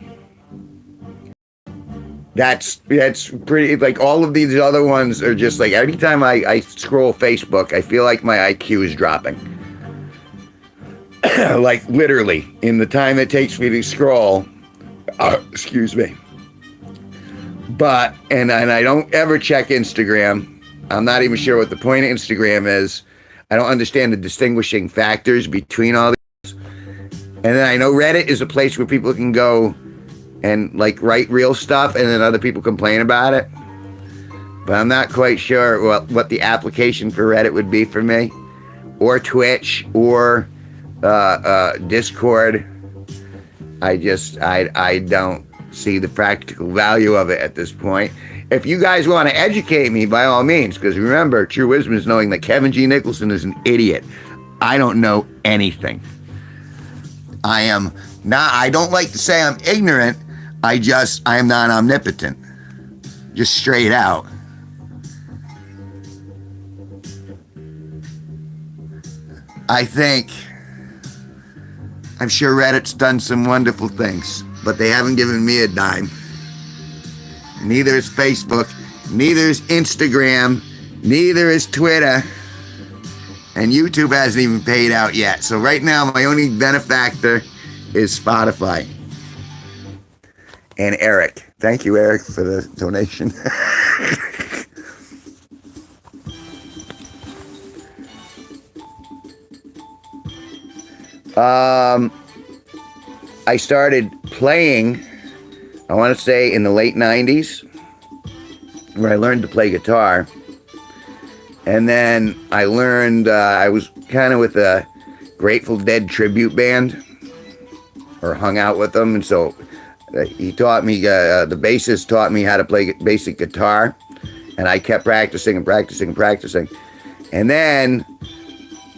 That's pretty, all of these other ones are just every time I scroll Facebook, I feel like my IQ is dropping. Literally, in the time it takes me to scroll. Excuse me. But, and I don't ever check Instagram. I'm not even sure what the point of Instagram is. I don't understand the distinguishing factors between all these. And then I know Reddit is a place where people can go and write real stuff, and then other people complain about it. But I'm not quite sure what the application for Reddit would be for me, or Twitch, or Discord. I don't see the practical value of it at this point. If you guys want to educate me, by all means, because remember, true wisdom is knowing that Kevin G Nicholson is an idiot. I don't know anything. I am not, I don't like to say I'm ignorant. I am not omnipotent. Just straight out. I'm sure Reddit's done some wonderful things, but they haven't given me a dime. Neither is Facebook, neither is Instagram, neither is Twitter, and YouTube hasn't even paid out yet. So right now, my only benefactor is Spotify. And Eric. Thank you, Eric, for the donation. I started playing, I want to say, in the late 90s, where I learned to play guitar. And then I learned, I was kind of with a Grateful Dead tribute band, or hung out with them. And so he taught me, the bassist taught me how to play basic guitar. And I kept practicing and practicing and practicing. And then,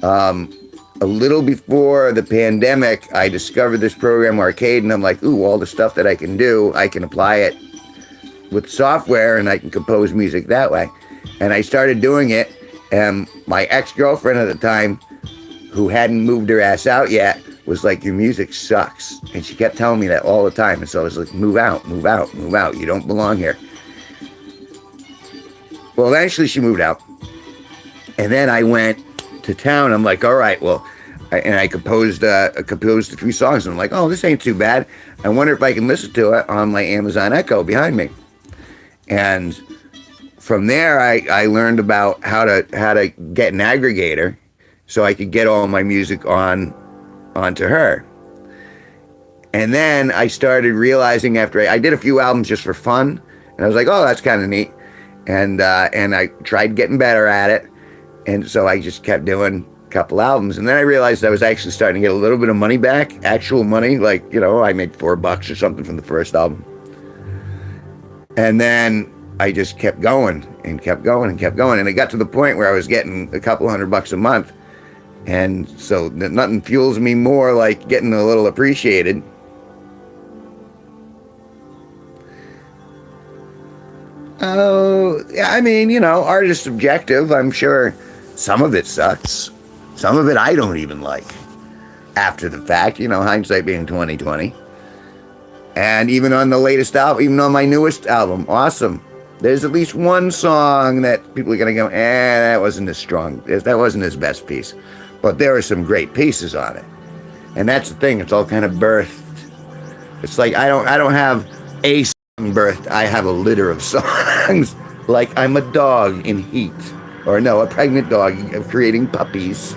a little before the pandemic, I discovered this program, Arcade, and I'm like, ooh, all the stuff that I can do, I can apply it with software, and I can compose music that way. And I started doing it, and my ex-girlfriend at the time, who hadn't moved her ass out yet, was like, your music sucks. And she kept telling me that all the time. And so I was like, move out, move out, move out. You don't belong here. Well, eventually she moved out. And then I went to town. I'm like, all right, well, I composed a few songs, and I'm like, oh, this ain't too bad. I wonder if I can listen to it on my Amazon Echo behind me. And from there, I learned about how to get an aggregator so I could get all my music onto her. And then I started realizing, after I did a few albums just for fun, and I was like, oh, that's kind of neat. And I tried getting better at it. And so I just kept doing a couple albums. And then I realized I was actually starting to get a little bit of money back, actual money. Like, I made $4 or something from the first album. And then I just kept going and kept going and kept going. And it got to the point where I was getting a couple $100 a month. And so nothing fuels me more like getting a little appreciated. Oh, I mean, art is subjective. I'm sure some of it sucks. Some of it I don't even like. After the fact, hindsight being 20/20. And even on the latest album, even on my newest album, awesome. There's at least one song that people are gonna go, that wasn't as strong. That wasn't his best piece. But there are some great pieces on it. And that's the thing, it's all kind of birthed. It's like I don't have a song birthed, I have a litter of songs. Like I'm a dog in heat. Or no, a pregnant dog creating puppies.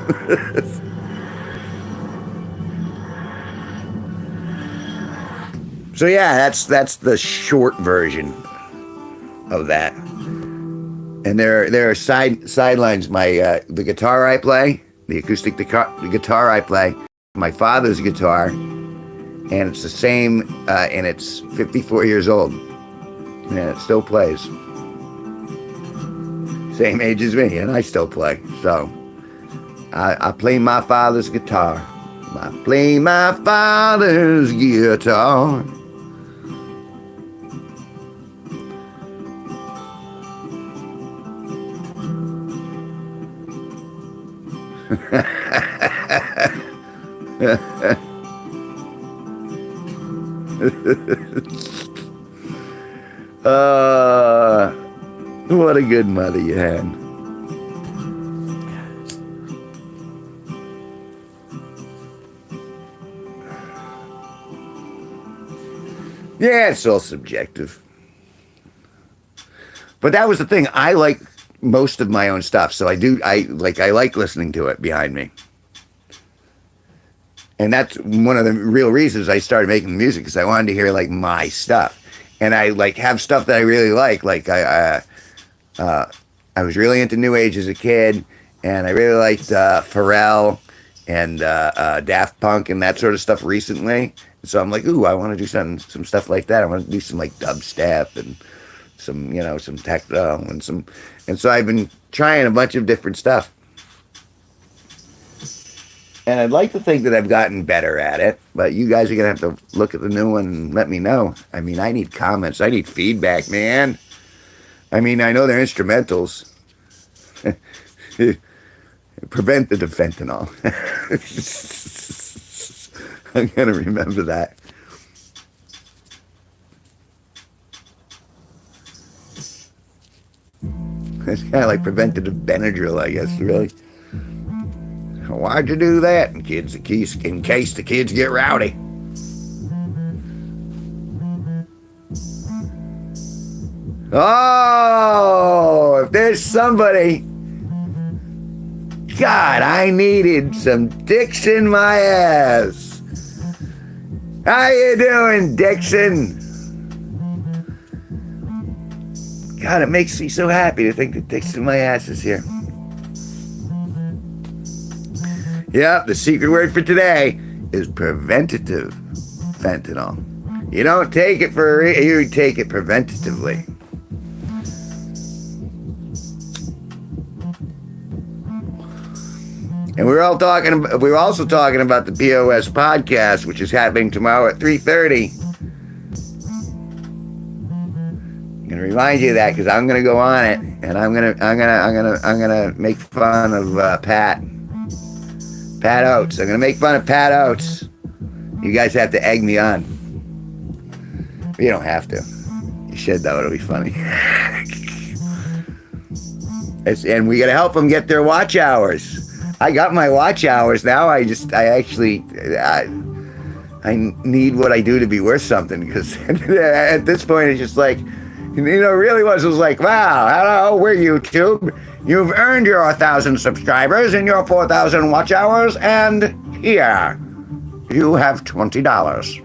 So yeah, that's the short version of that. And there are sidelines. The guitar I play, the acoustic guitar I play, my father's guitar, and it's the same, and it's 54 years old, and it still plays. Same age as me, and I still play. So I play my father's guitar. I play my father's guitar. What a good mother you had. Yeah, it's all subjective. But that was the thing. I like most of my own stuff, so I like listening to it behind me. And that's one of the real reasons I started making music, because I wanted to hear like my stuff. And I have stuff that I really like. Like I was really into New Age as a kid, and I really liked Pharrell and Daft Punk and that sort of stuff recently. So I'm like, ooh, I want to do some stuff like that. I want to do some like dubstep and some techno and so I've been trying a bunch of different stuff. And I'd like to think that I've gotten better at it, but you guys are going to have to look at the new one and let me know. I mean, I need comments. I need feedback, man. I mean, I know they're instrumentals. Preventative fentanyl. I'm going to remember that. It's kind of like preventative Benadryl, I guess, really. Why'd you do that? In case the kids get rowdy. Oh, if there's somebody... God, I needed some dicks in my ass. How you doing, Dixon? God, it makes me so happy to think that dicks in my ass is here. Yep, the secret word for today is preventative fentanyl. You don't take it you take it preventatively. And we're also talking about the POS podcast, which is happening tomorrow at 3:30. I'm gonna remind you of that because I'm gonna go on it, and I'm gonna make fun of Pat Oates. I'm gonna make fun of Pat Oates. You guys have to egg me on. But you don't have to. You should, though. It'll be funny. And we gotta help them get their watch hours. I got my watch hours now. I need what I do to be worth something, because at this point it's just like, really was like, wow, hello, we're YouTube. You've earned your 1,000 subscribers and your 4,000 watch hours, and here, you have $20.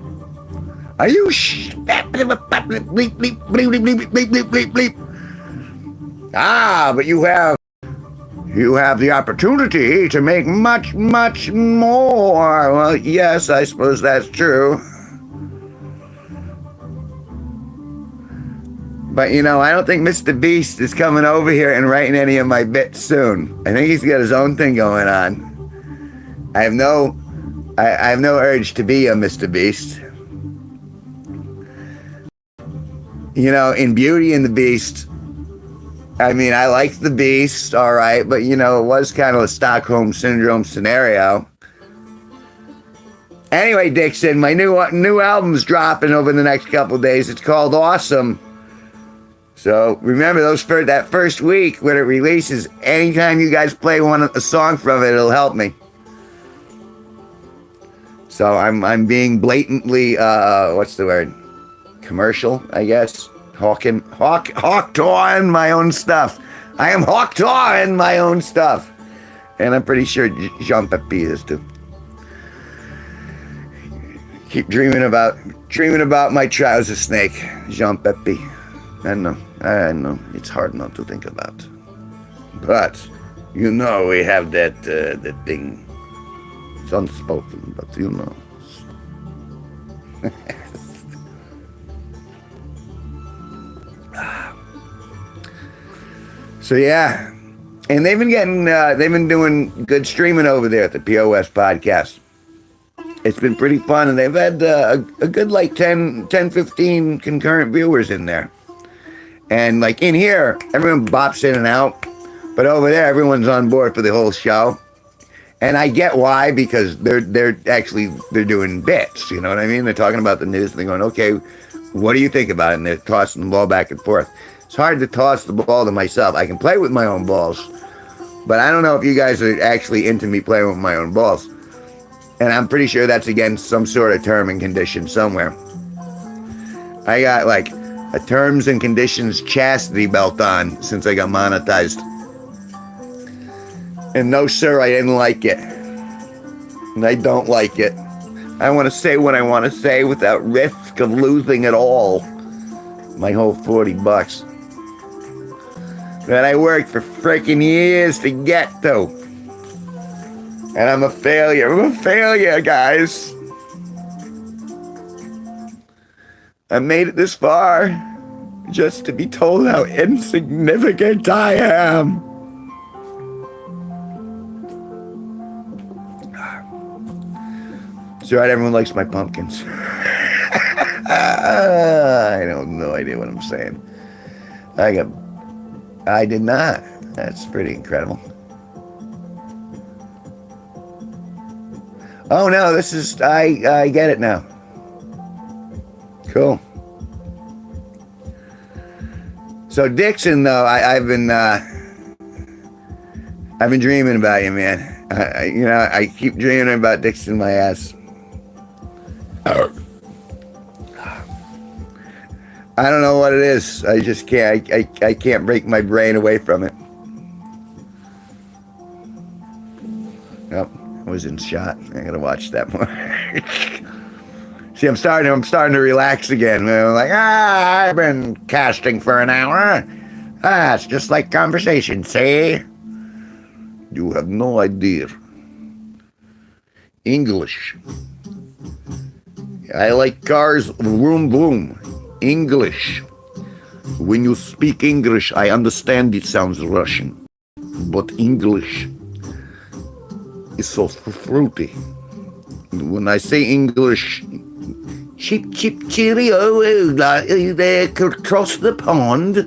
Are you bleep, bleep, bleep, bleep, bleep, bleep, bleep, bleep. Ah, but you have the opportunity to make much, much more. Well, yes, I suppose that's true. But, I don't think Mr. Beast is coming over here and writing any of my bits soon. I think he's got his own thing going on. I have no urge to be a Mr. Beast. In Beauty and the Beast, I mean, I liked the Beast, all right, but, it was kind of a Stockholm Syndrome scenario. Anyway, Dixon, my new album's dropping over the next couple of days. It's called Awesome. So remember that first week when it releases, anytime you guys play a song from it, it'll help me. So I'm being blatantly, what's the word? Commercial, I guess. Hawked on my own stuff. I am hawked on my own stuff. And I'm pretty sure Jean-Pepe is too. Keep dreaming about my trouser snake, Jean-Pepe. I know, it's hard not to think about. But, we have that thing. It's unspoken, but So yeah, and they've been doing good streaming over there at the POS podcast. It's been pretty fun, and they've had a good 10, 15 concurrent viewers in there. And in here, everyone bops in and out, but over there, everyone's on board for the whole show. And I get why, because they're doing bits. You know what I mean? They're talking about the news, and they're going, okay, what do you think about it? And they're tossing the ball back and forth. It's hard to toss the ball to myself. I can play with my own balls, but I don't know if you guys are actually into me playing with my own balls. And I'm pretty sure that's against some sort of term and condition somewhere. I got a terms and conditions chastity belt on since I got monetized. And no, sir, I didn't like it. And I don't like it. I want to say what I want to say without risk of losing it all. My whole $40 that I worked for freaking years to get to. And I'm a failure. I'm a failure, guys. I made it this far just to be told how insignificant I am. That's right, everyone likes my pumpkins. I have no idea what I'm saying. I did not. That's pretty incredible. Oh no, this is, I get it now. Cool. So Dixon, though, I've been dreaming about you, man. I keep dreaming about Dixon my ass. I don't know what it is. I just can't. I can't break my brain away from it. Yep, I was in shot. I gotta watch that more. See, I'm starting to relax again. I'm like, I've been casting for an hour. It's just like conversation, see? You have no idea. English. I like cars, vroom vroom. English. When you speak English, I understand it sounds Russian. But English is so fruity. When I say English, chip chip cheerio, across the pond.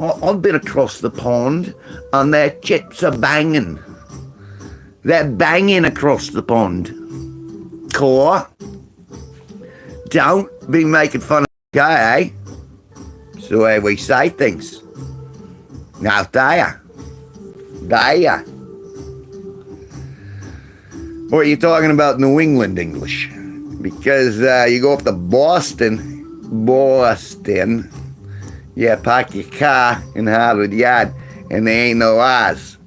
I've been across the pond, and their chips are banging. They're banging across the pond. Core. Don't be making fun of the guy, eh? It's the way we say things. Now, there. What are you talking about New England English? Because you go up to Boston, you park your car in Harvard Yard, and there ain't no R's.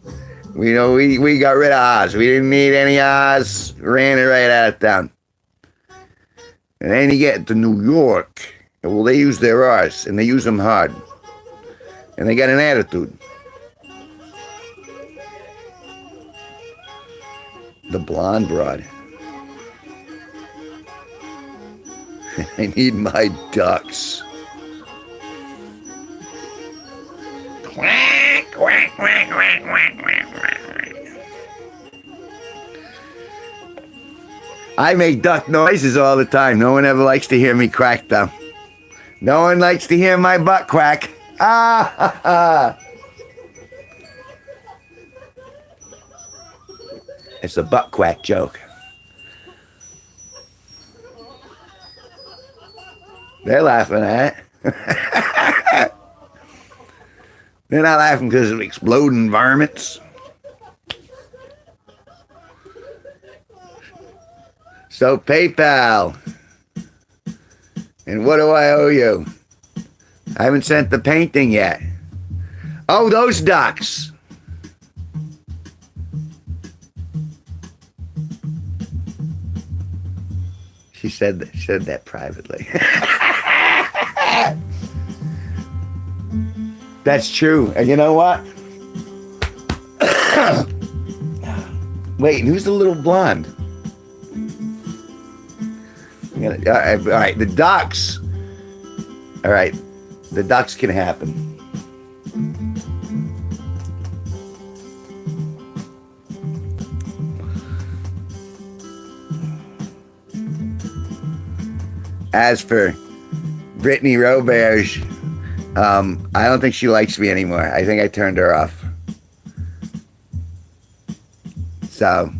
We got rid of R's. We didn't need any R's. Ran it right out of town. And then you get to New York, well, they use their R's, and they use them hard. And they got an attitude. The blonde broad. I need my ducks. Quack, quack, quack, quack, quack, quack, quack. I make duck noises all the time. No one ever likes to hear me quack, though. No one likes to hear my butt quack. Ah, ha, ha. It's a butt quack joke. They're laughing at it. They're not laughing because of exploding varmints. So PayPal. And what do I owe you? I haven't sent the painting yet. Oh, those ducks. She said that privately. That's true. And you know what? Wait, who's the little blonde? All right, the ducks. All right, the ducks can happen. As for Brittany Roberge, I don't think she likes me anymore. I think I turned her off. So,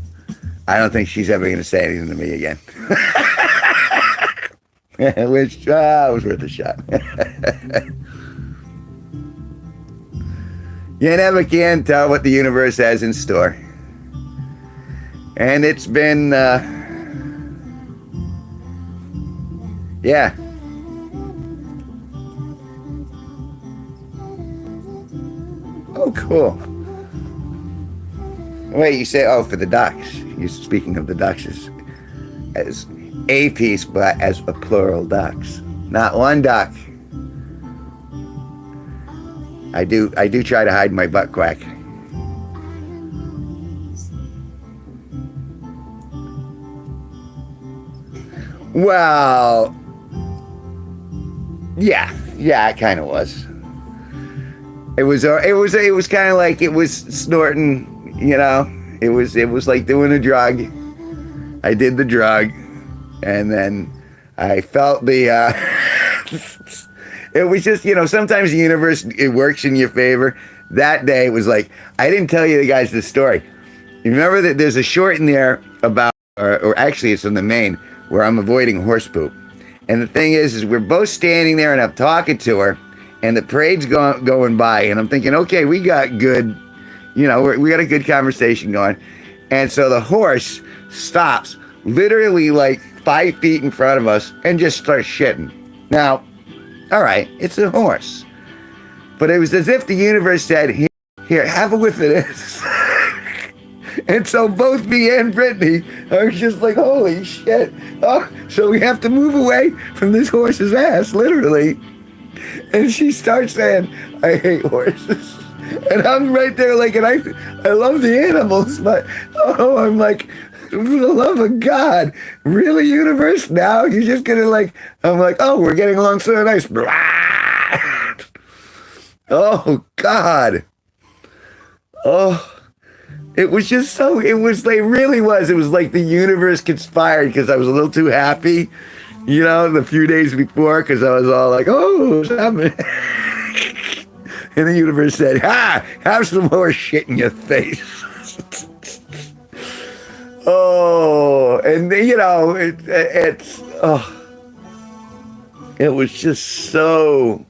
I don't think she's ever going to say anything to me again. Which was worth a shot. You never can tell what the universe has in store. And it's been, yeah. Oh, cool. Wait, you say, oh, for the ducks. You're speaking of the ducks as a piece, but as a plural ducks. Not one duck. I do try to hide my butt quack. Well, yeah, Yeah, it kind of was. It was kind of like it was snorting, you know. It was like doing a drug. I did the drug, and then I felt the. It was just, you know, sometimes the universe, it works in your favor. That day it was like, I didn't tell you guys this story. You remember that there's a short in there about, or actually it's in the main, where I'm avoiding horse poop. And the thing is we're both standing there and I'm talking to her, and the parade's going by, and I'm thinking, okay, we got good, you know, we got a good conversation going. And so the horse stops literally like 5 feet in front of us and just starts shitting. Now, all right, it's a horse. But it was as if the universe said, here, have a whiff of this. And so both me and Brittany are just like, holy shit. Oh, so we have to move away from this horse's ass, literally. And she starts saying, I hate horses. And I'm right there like, and I love the animals, but I'm like, for the love of God, really, universe? Now you're just gonna like, I'm like, oh, we're getting along so nice. Oh, God. Oh, it was just so, it was like, really was. It was like the universe conspired because I was a little too happy, you know, the few days before, because I was all like, oh, what's happening? And the universe said, have some more shit in your face. Oh, and you know, it was just so,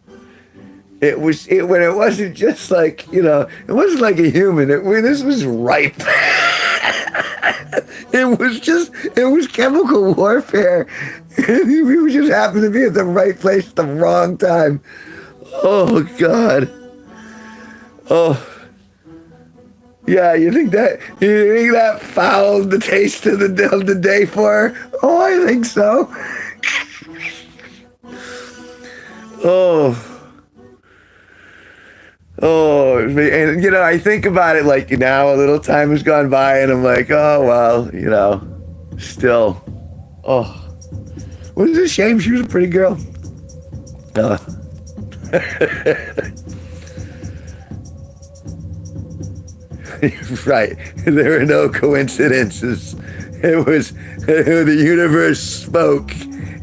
when it wasn't just like, you know, it wasn't like a human, this was ripe. It was chemical warfare. We just happened to be at the right place at the wrong time. Oh, God. Oh. Yeah, you think that fouled the taste of the day for her? Oh, I think so. And you know, I think about it like now a little time has gone by and I'm like, oh, well, you know, still, was it a shame? She was a pretty girl. Right. There were no coincidences. It was the universe spoke,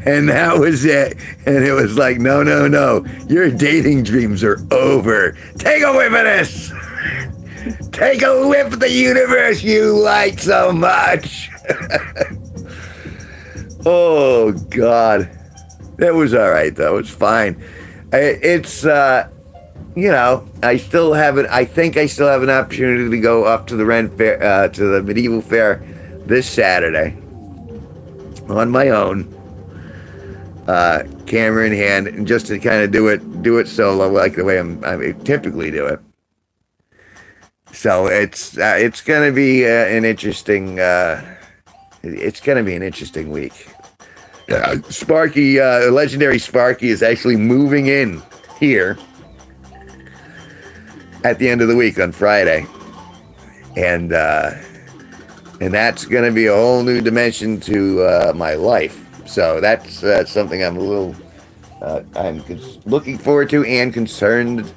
and that was it. And it was like, no. Your dating dreams are over. Take a whiff of this. Take a whiff of the universe you like so much. Oh, God. That was all right, though. It's fine. You know, I think I still have an opportunity to go up to the Ren Fair, to the Medieval Fair this Saturday on my own, camera in hand, and just to kind of do it solo like the way I typically do it. So it's gonna be an interesting week. Sparky, legendary Sparky, is actually moving in here at the end of the week on Friday, and that's going to be a whole new dimension to my life. So that's something I'm looking forward to and concerned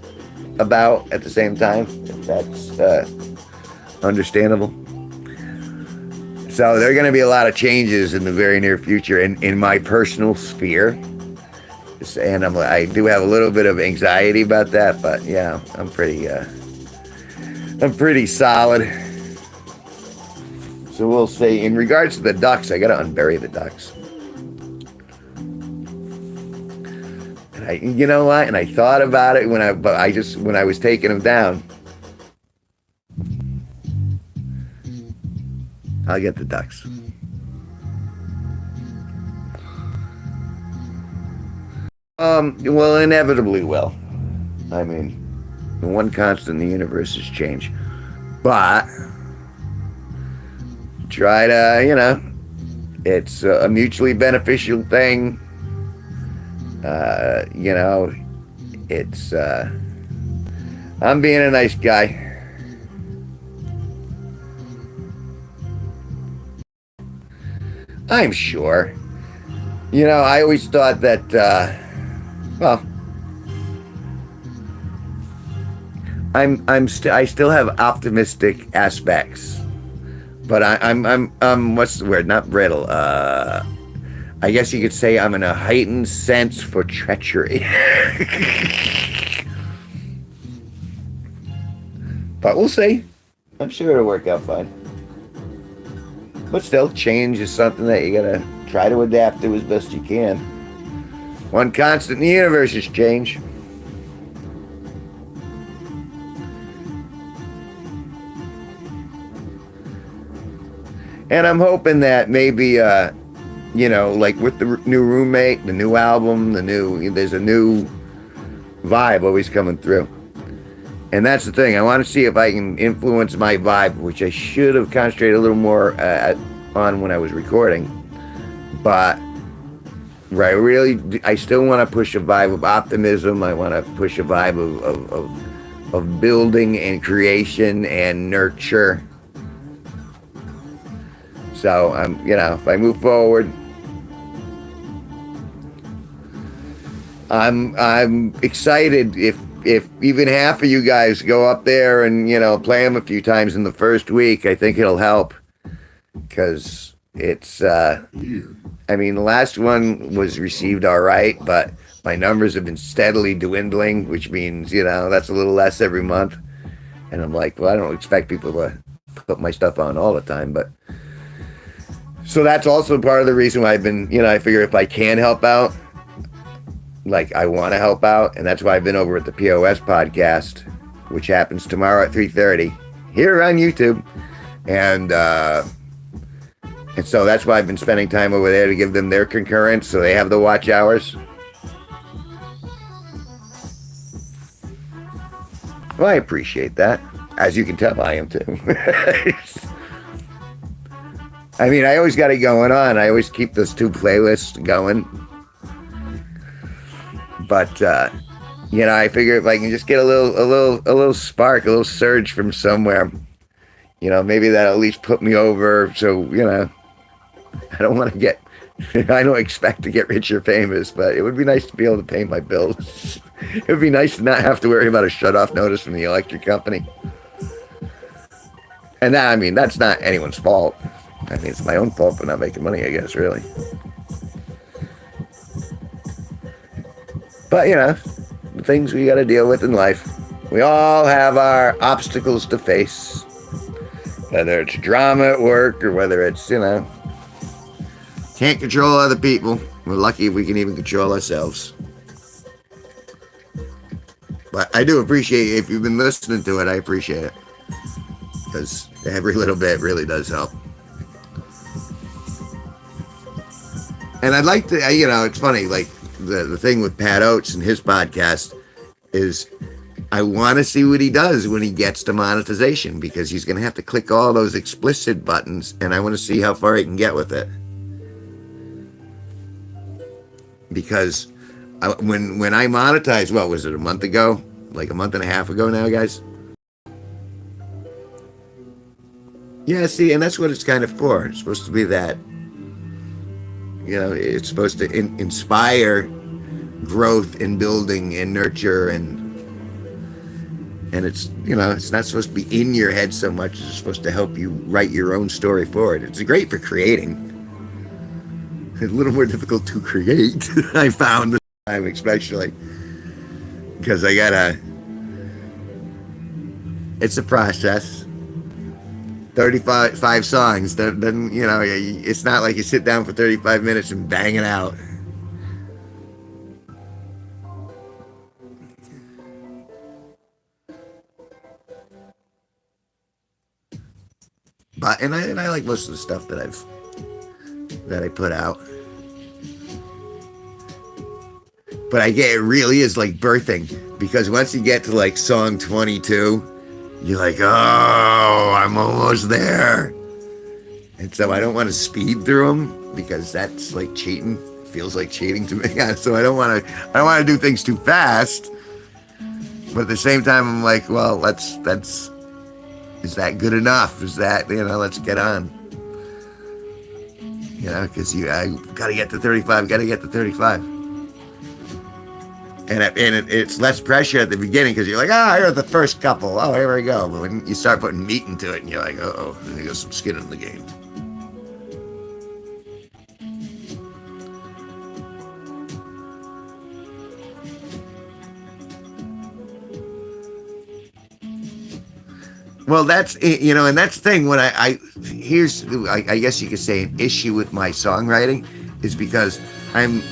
about at the same time, if that's understandable. So there are going to be a lot of changes in the very near future in my personal sphere. And I do have a little bit of anxiety about that, but yeah, I'm pretty solid. So we'll see. In regards to the ducks, I gotta unbury the ducks. And you know what? And I thought about it when I was taking them down. I'll get the ducks. Well, inevitably will. I mean, the one constant in the universe is change. But try to, you know, it's a mutually beneficial thing. You know, it's, I'm being a nice guy. I'm sure. You know, I always thought that, well, I still have optimistic aspects, but I'm what's the word? Not brittle. I guess you could say I'm in a heightened sense for treachery. But we'll see. I'm sure it'll work out fine. But still, change is something that you gotta try to adapt to as best you can. One constant in the universe is change. And I'm hoping that maybe, like with the new roommate, the new album, there's a new vibe always coming through. And that's the thing. I want to see if I can influence my vibe, which I should have concentrated a little more on when I was recording. But I still want to push a vibe of optimism. I want to push a vibe of building and creation and nurture. So if I move forward, I'm excited if even half of you guys go up there and play them a few times in the first week. I think it'll help, because it's the last one was received all right, but my numbers have been steadily dwindling, which means that's a little less every month. And I'm like, well, I don't expect people to put my stuff on all the time, but so that's also part of the reason why I've been, I figure if I can help out, like I want to help out, and that's why I've been over at the POS podcast, which happens tomorrow at 3:30 here on YouTube, and so that's why I've been spending time over there to give them their concurrence, so they have the watch hours. Well, I appreciate that. As you can tell, I am too. I always got it going on. I always keep those two playlists going. But I figure if I can just get a little spark, a little surge from somewhere, maybe that'll at least put me over. So I don't want to get, I don't expect to get rich or famous, but it would be nice to be able to pay my bills. It would be nice to not have to worry about a shut-off notice from the electric company. And that's not anyone's fault. It's my own fault for not making money, I guess, really. But, the things we got to deal with in life. We all have our obstacles to face. Whether it's drama at work or whether it's, can't control other people. We're lucky if we can even control ourselves. But I do appreciate it. If you've been listening to it, I appreciate it. Because every little bit really does help. And I'd like to, it's funny, like the thing with Pat Oates and his podcast is I want to see what he does when he gets to monetization, because he's going to have to click all those explicit buttons, and I want to see how far he can get with it. Because when I monetized, what was it, a month ago? Like a month and a half ago now, guys? Yeah, see, and that's what it's kind of for. It's supposed to be that. It's supposed to inspire growth and building and nurture, and it's it's not supposed to be in your head so much. It's supposed to help you write your own story forward. It's great for creating. It's a little more difficult to create, I found this time, especially because it's a process. 35 songs, then it's not like you sit down for 35 minutes and bang it out. But and I like most of the stuff that I put out. But I get, it really is like birthing, because once you get to like song 22, you're like, oh, I'm almost there. And so I don't want to speed through them, because that's like cheating. It feels like cheating to me. So I don't want to do things too fast. But at the same time, I'm like, well, is that good enough? Is that, let's get on. Because I got to get to 35, it's less pressure at the beginning because you're like, I heard the first couple. Oh, here we go. But when you start putting meat into it, and you're like, oh, there goes some skin in the game. Well, that's and that's the thing. When I guess you could say an issue with my songwriting is because I'm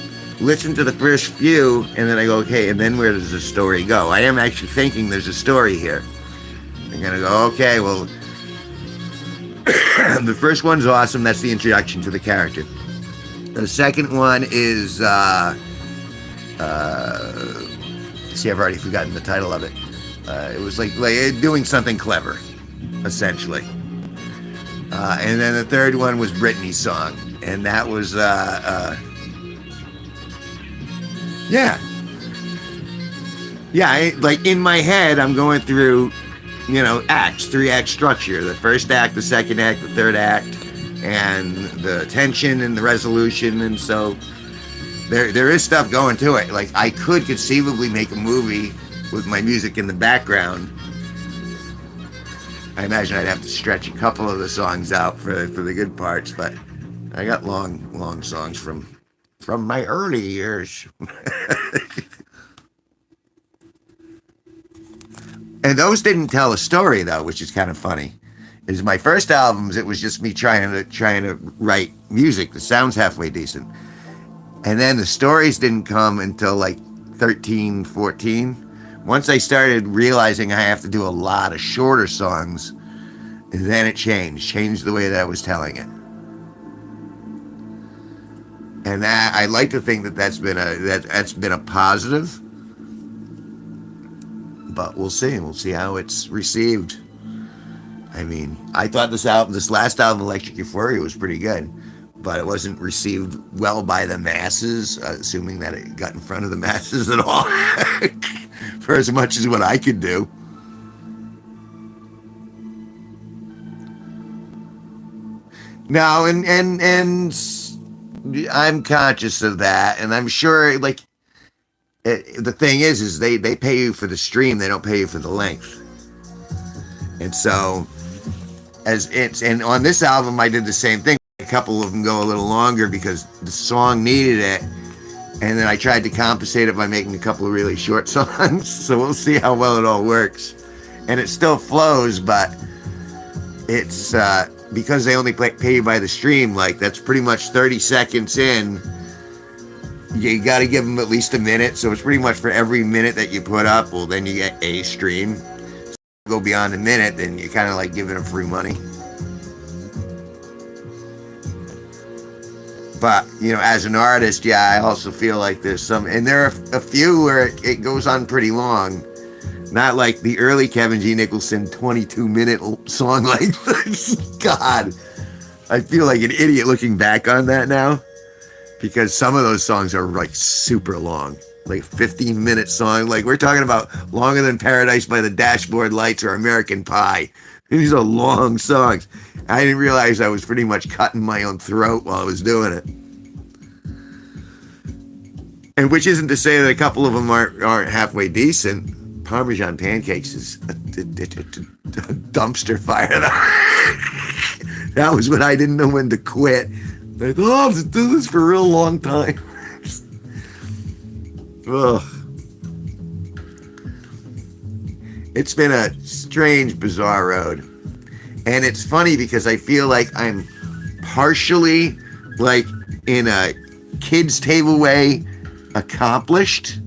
listen to the first few and then I go, okay, and then where does the story go? I am actually thinking there's a story here. I'm gonna go, okay, well, the first one's awesome. That's the introduction to the character. The second one is, see, I've already forgotten the title of it. It was like doing something clever, essentially. And then the third one was Britney's song, and that was, yeah, like in my head, I'm going through, acts, 3-act structure. The first act, the second act, the third act, and the tension and the resolution, and so there is stuff going to it. Like I could conceivably make a movie with my music in the background. I imagine I'd have to stretch a couple of the songs out for the good parts, but I got long songs from my early years. And those didn't tell a story though, which is kind of funny. Is my first albums, it was just me trying to write music that sounds halfway decent. And then the stories didn't come until like 13, 14. Once I started realizing I have to do a lot of shorter songs, then it changed the way that I was telling it. And that, I like to think that's been a positive, but we'll see how it's received. I mean, I thought this last album, Electric Euphoria, was pretty good, but it wasn't received well by the masses, assuming that it got in front of the masses at all. For as much as what I could do. No, and I'm conscious of that, and I'm sure, like, the thing is they pay you for the stream, they don't pay you for the length. And so, and on this album, I did the same thing. A couple of them go a little longer because the song needed it. And then I tried to compensate it by making a couple of really short songs. So we'll see how well it all works. And it still flows, but it's because they only pay you by the stream, like that's pretty much 30 seconds in. You got to give them at least a minute. So it's pretty much for every minute that you put up, well, then you get a stream. So go beyond a minute, then you're kind of like giving them free money. But, as an artist, I also feel like there's some, and there are a few where it goes on pretty long. Not like the early Kevin G Nicholson 22-minute song length. God, I feel like an idiot looking back on that now. Because some of those songs are like super long. Like 15-minute song. Like we're talking about longer than Paradise by the Dashboard Lights or American Pie. These are long songs. I didn't realize I was pretty much cutting my own throat while I was doing it. And which isn't to say that a couple of them aren't halfway decent. Parmesan Pancakes is a dumpster fire. That was when I didn't know when to quit. I thought, I'll have to do this for a real long time. Ugh. It's been a strange, bizarre road. And it's funny because I feel like I'm partially, like, in a kid's table way, accomplished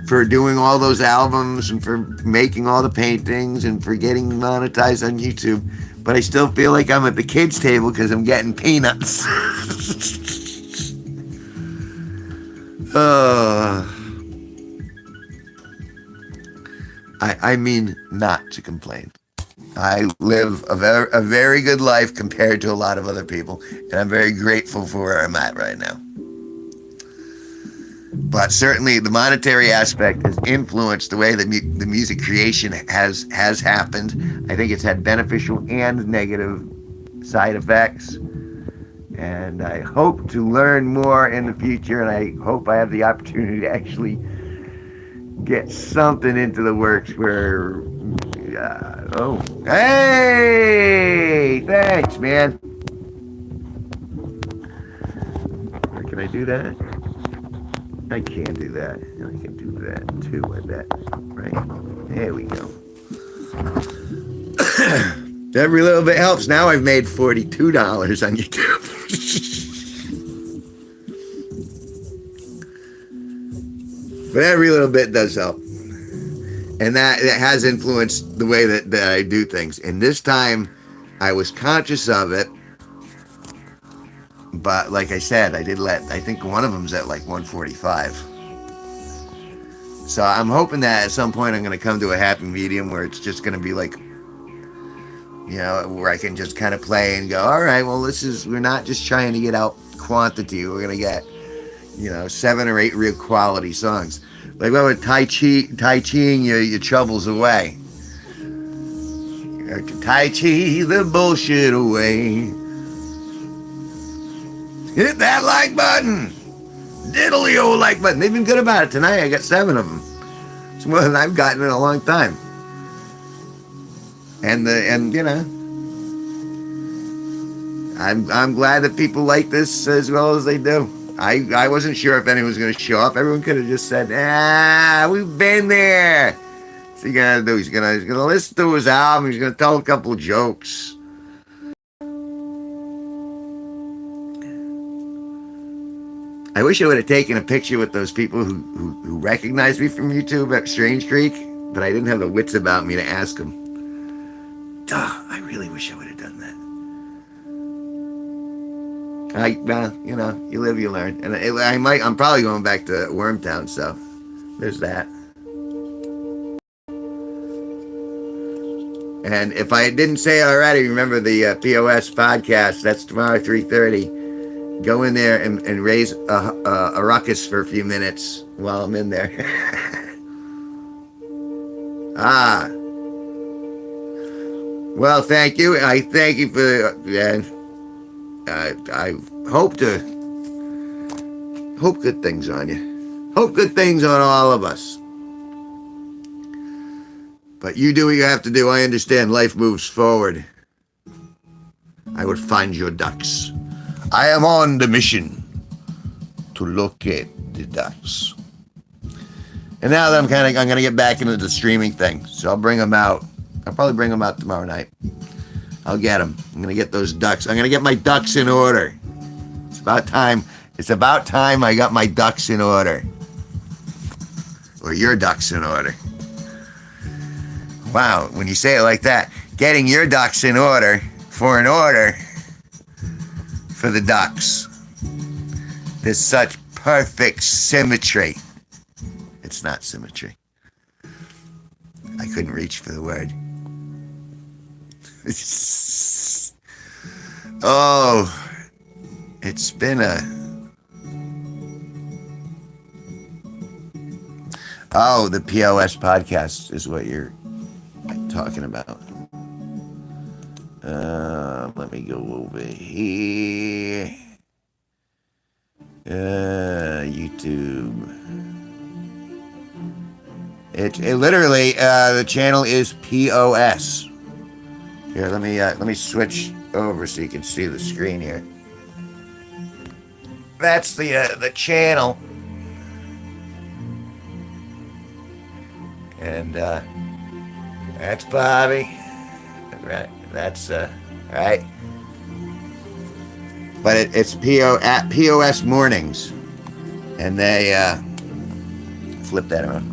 for doing all those albums and for making all the paintings and for getting monetized on YouTube. But I still feel like I'm at the kids' table because I'm getting peanuts. I mean, not to complain. I live a very good life compared to a lot of other people, and I'm very grateful for where I'm at right now. But certainly the monetary aspect has influenced the way that the music creation has happened. I think it's had beneficial and negative side effects. And I hope to learn more in the future, and I hope I have the opportunity to actually get something into the works where, oh, hey, thanks, man. Or can I do that? I can do that. I can do that too, I bet. Right? There we go. Every little bit helps. Now I've made $42 on YouTube. But every little bit does help. And that has influenced the way that I do things. And this time, I was conscious of it. But like I said, I think one of them's at like 145. So I'm hoping that at some point I'm going to come to a happy medium where it's just going to be like, where I can just kind of play and go, all right, well, we're not just trying to get out quantity. We're going to get, 7 or 8 real quality songs. Like what with Tai Chiing your troubles away. Tai Chi the bullshit away. Hit that like button. Diddly old like button. They've been good about it tonight. I got 7 of them. It's more than I've gotten in a long time. And I'm glad that people like this as well as they do. I wasn't sure if anyone was going to show up. Everyone could have just said, we've been there. What's he going to do? He's going to listen to his album. He's going to tell a couple of jokes. I wish I would have taken a picture with those people who recognized me from YouTube at Strange Creek, but I didn't have the wits about me to ask them. I really wish I would have done that. You live, you learn. And I'm probably going back to Wormtown, so there's that. And if I didn't say it already, remember the POS podcast. That's tomorrow, 3:30. Go in there and raise a ruckus for a few minutes while I'm in there. Well, thank you. I thank you for I hope good things on you. Hope good things on all of us. But you do what you have to do. I understand life moves forward. I will find your ducks. I am on the mission to locate the ducks. And now that I'm going to get back into the streaming thing, so I'll bring them out. I'll probably bring them out tomorrow night. I'll get them. I'm going to get those ducks. I'm going to get my ducks in order. It's about time. It's about time I got my ducks in order. Or your ducks in order. Wow, when you say it like that, getting your ducks in order for an order for the ducks. There's such perfect symmetry. It's not symmetry. I couldn't reach for the word. Oh, it's been the POS podcast is what you're talking about. Let me go over here. YouTube. It literally the channel is POS. Here, let me switch over so you can see the screen here. That's the channel. And that's Bobby. Right. That's right. But it's at POS Mornings. And they flip that around.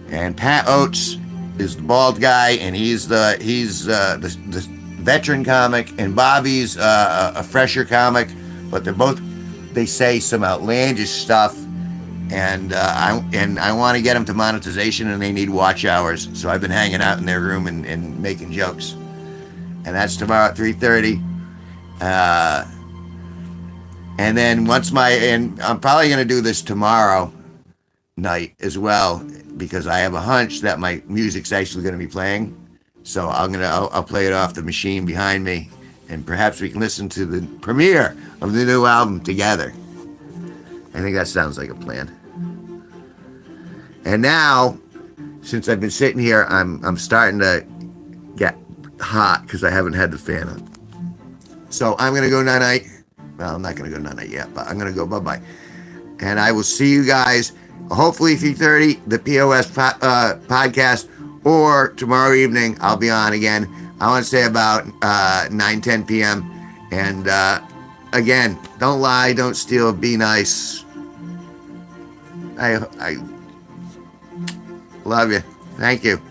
And Pat Oates is the bald guy, and he's the veteran comic, and Bobby's a fresher comic, but they say some outlandish stuff, and I want to get them to monetization, and they need watch hours, so I've been hanging out in their room and making jokes, and that's tomorrow at 3:30. And then and I'm probably gonna do this tomorrow night as well, because I have a hunch that my music's actually going to be playing. So I'll play it off the machine behind me, and perhaps we can listen to the premiere of the new album together. I think that sounds like a plan. And now, since I've been sitting here, I'm starting to get hot because I haven't had the fan on. So I'm gonna go night-night. Well, I'm not gonna go night-night yet, but I'm gonna go bye-bye. And I will see you guys hopefully 3:30, the POS podcast, or tomorrow evening I'll be on again. I want to say about 9-10 p.m. And again, don't lie, don't steal, be nice. I love you. Thank you.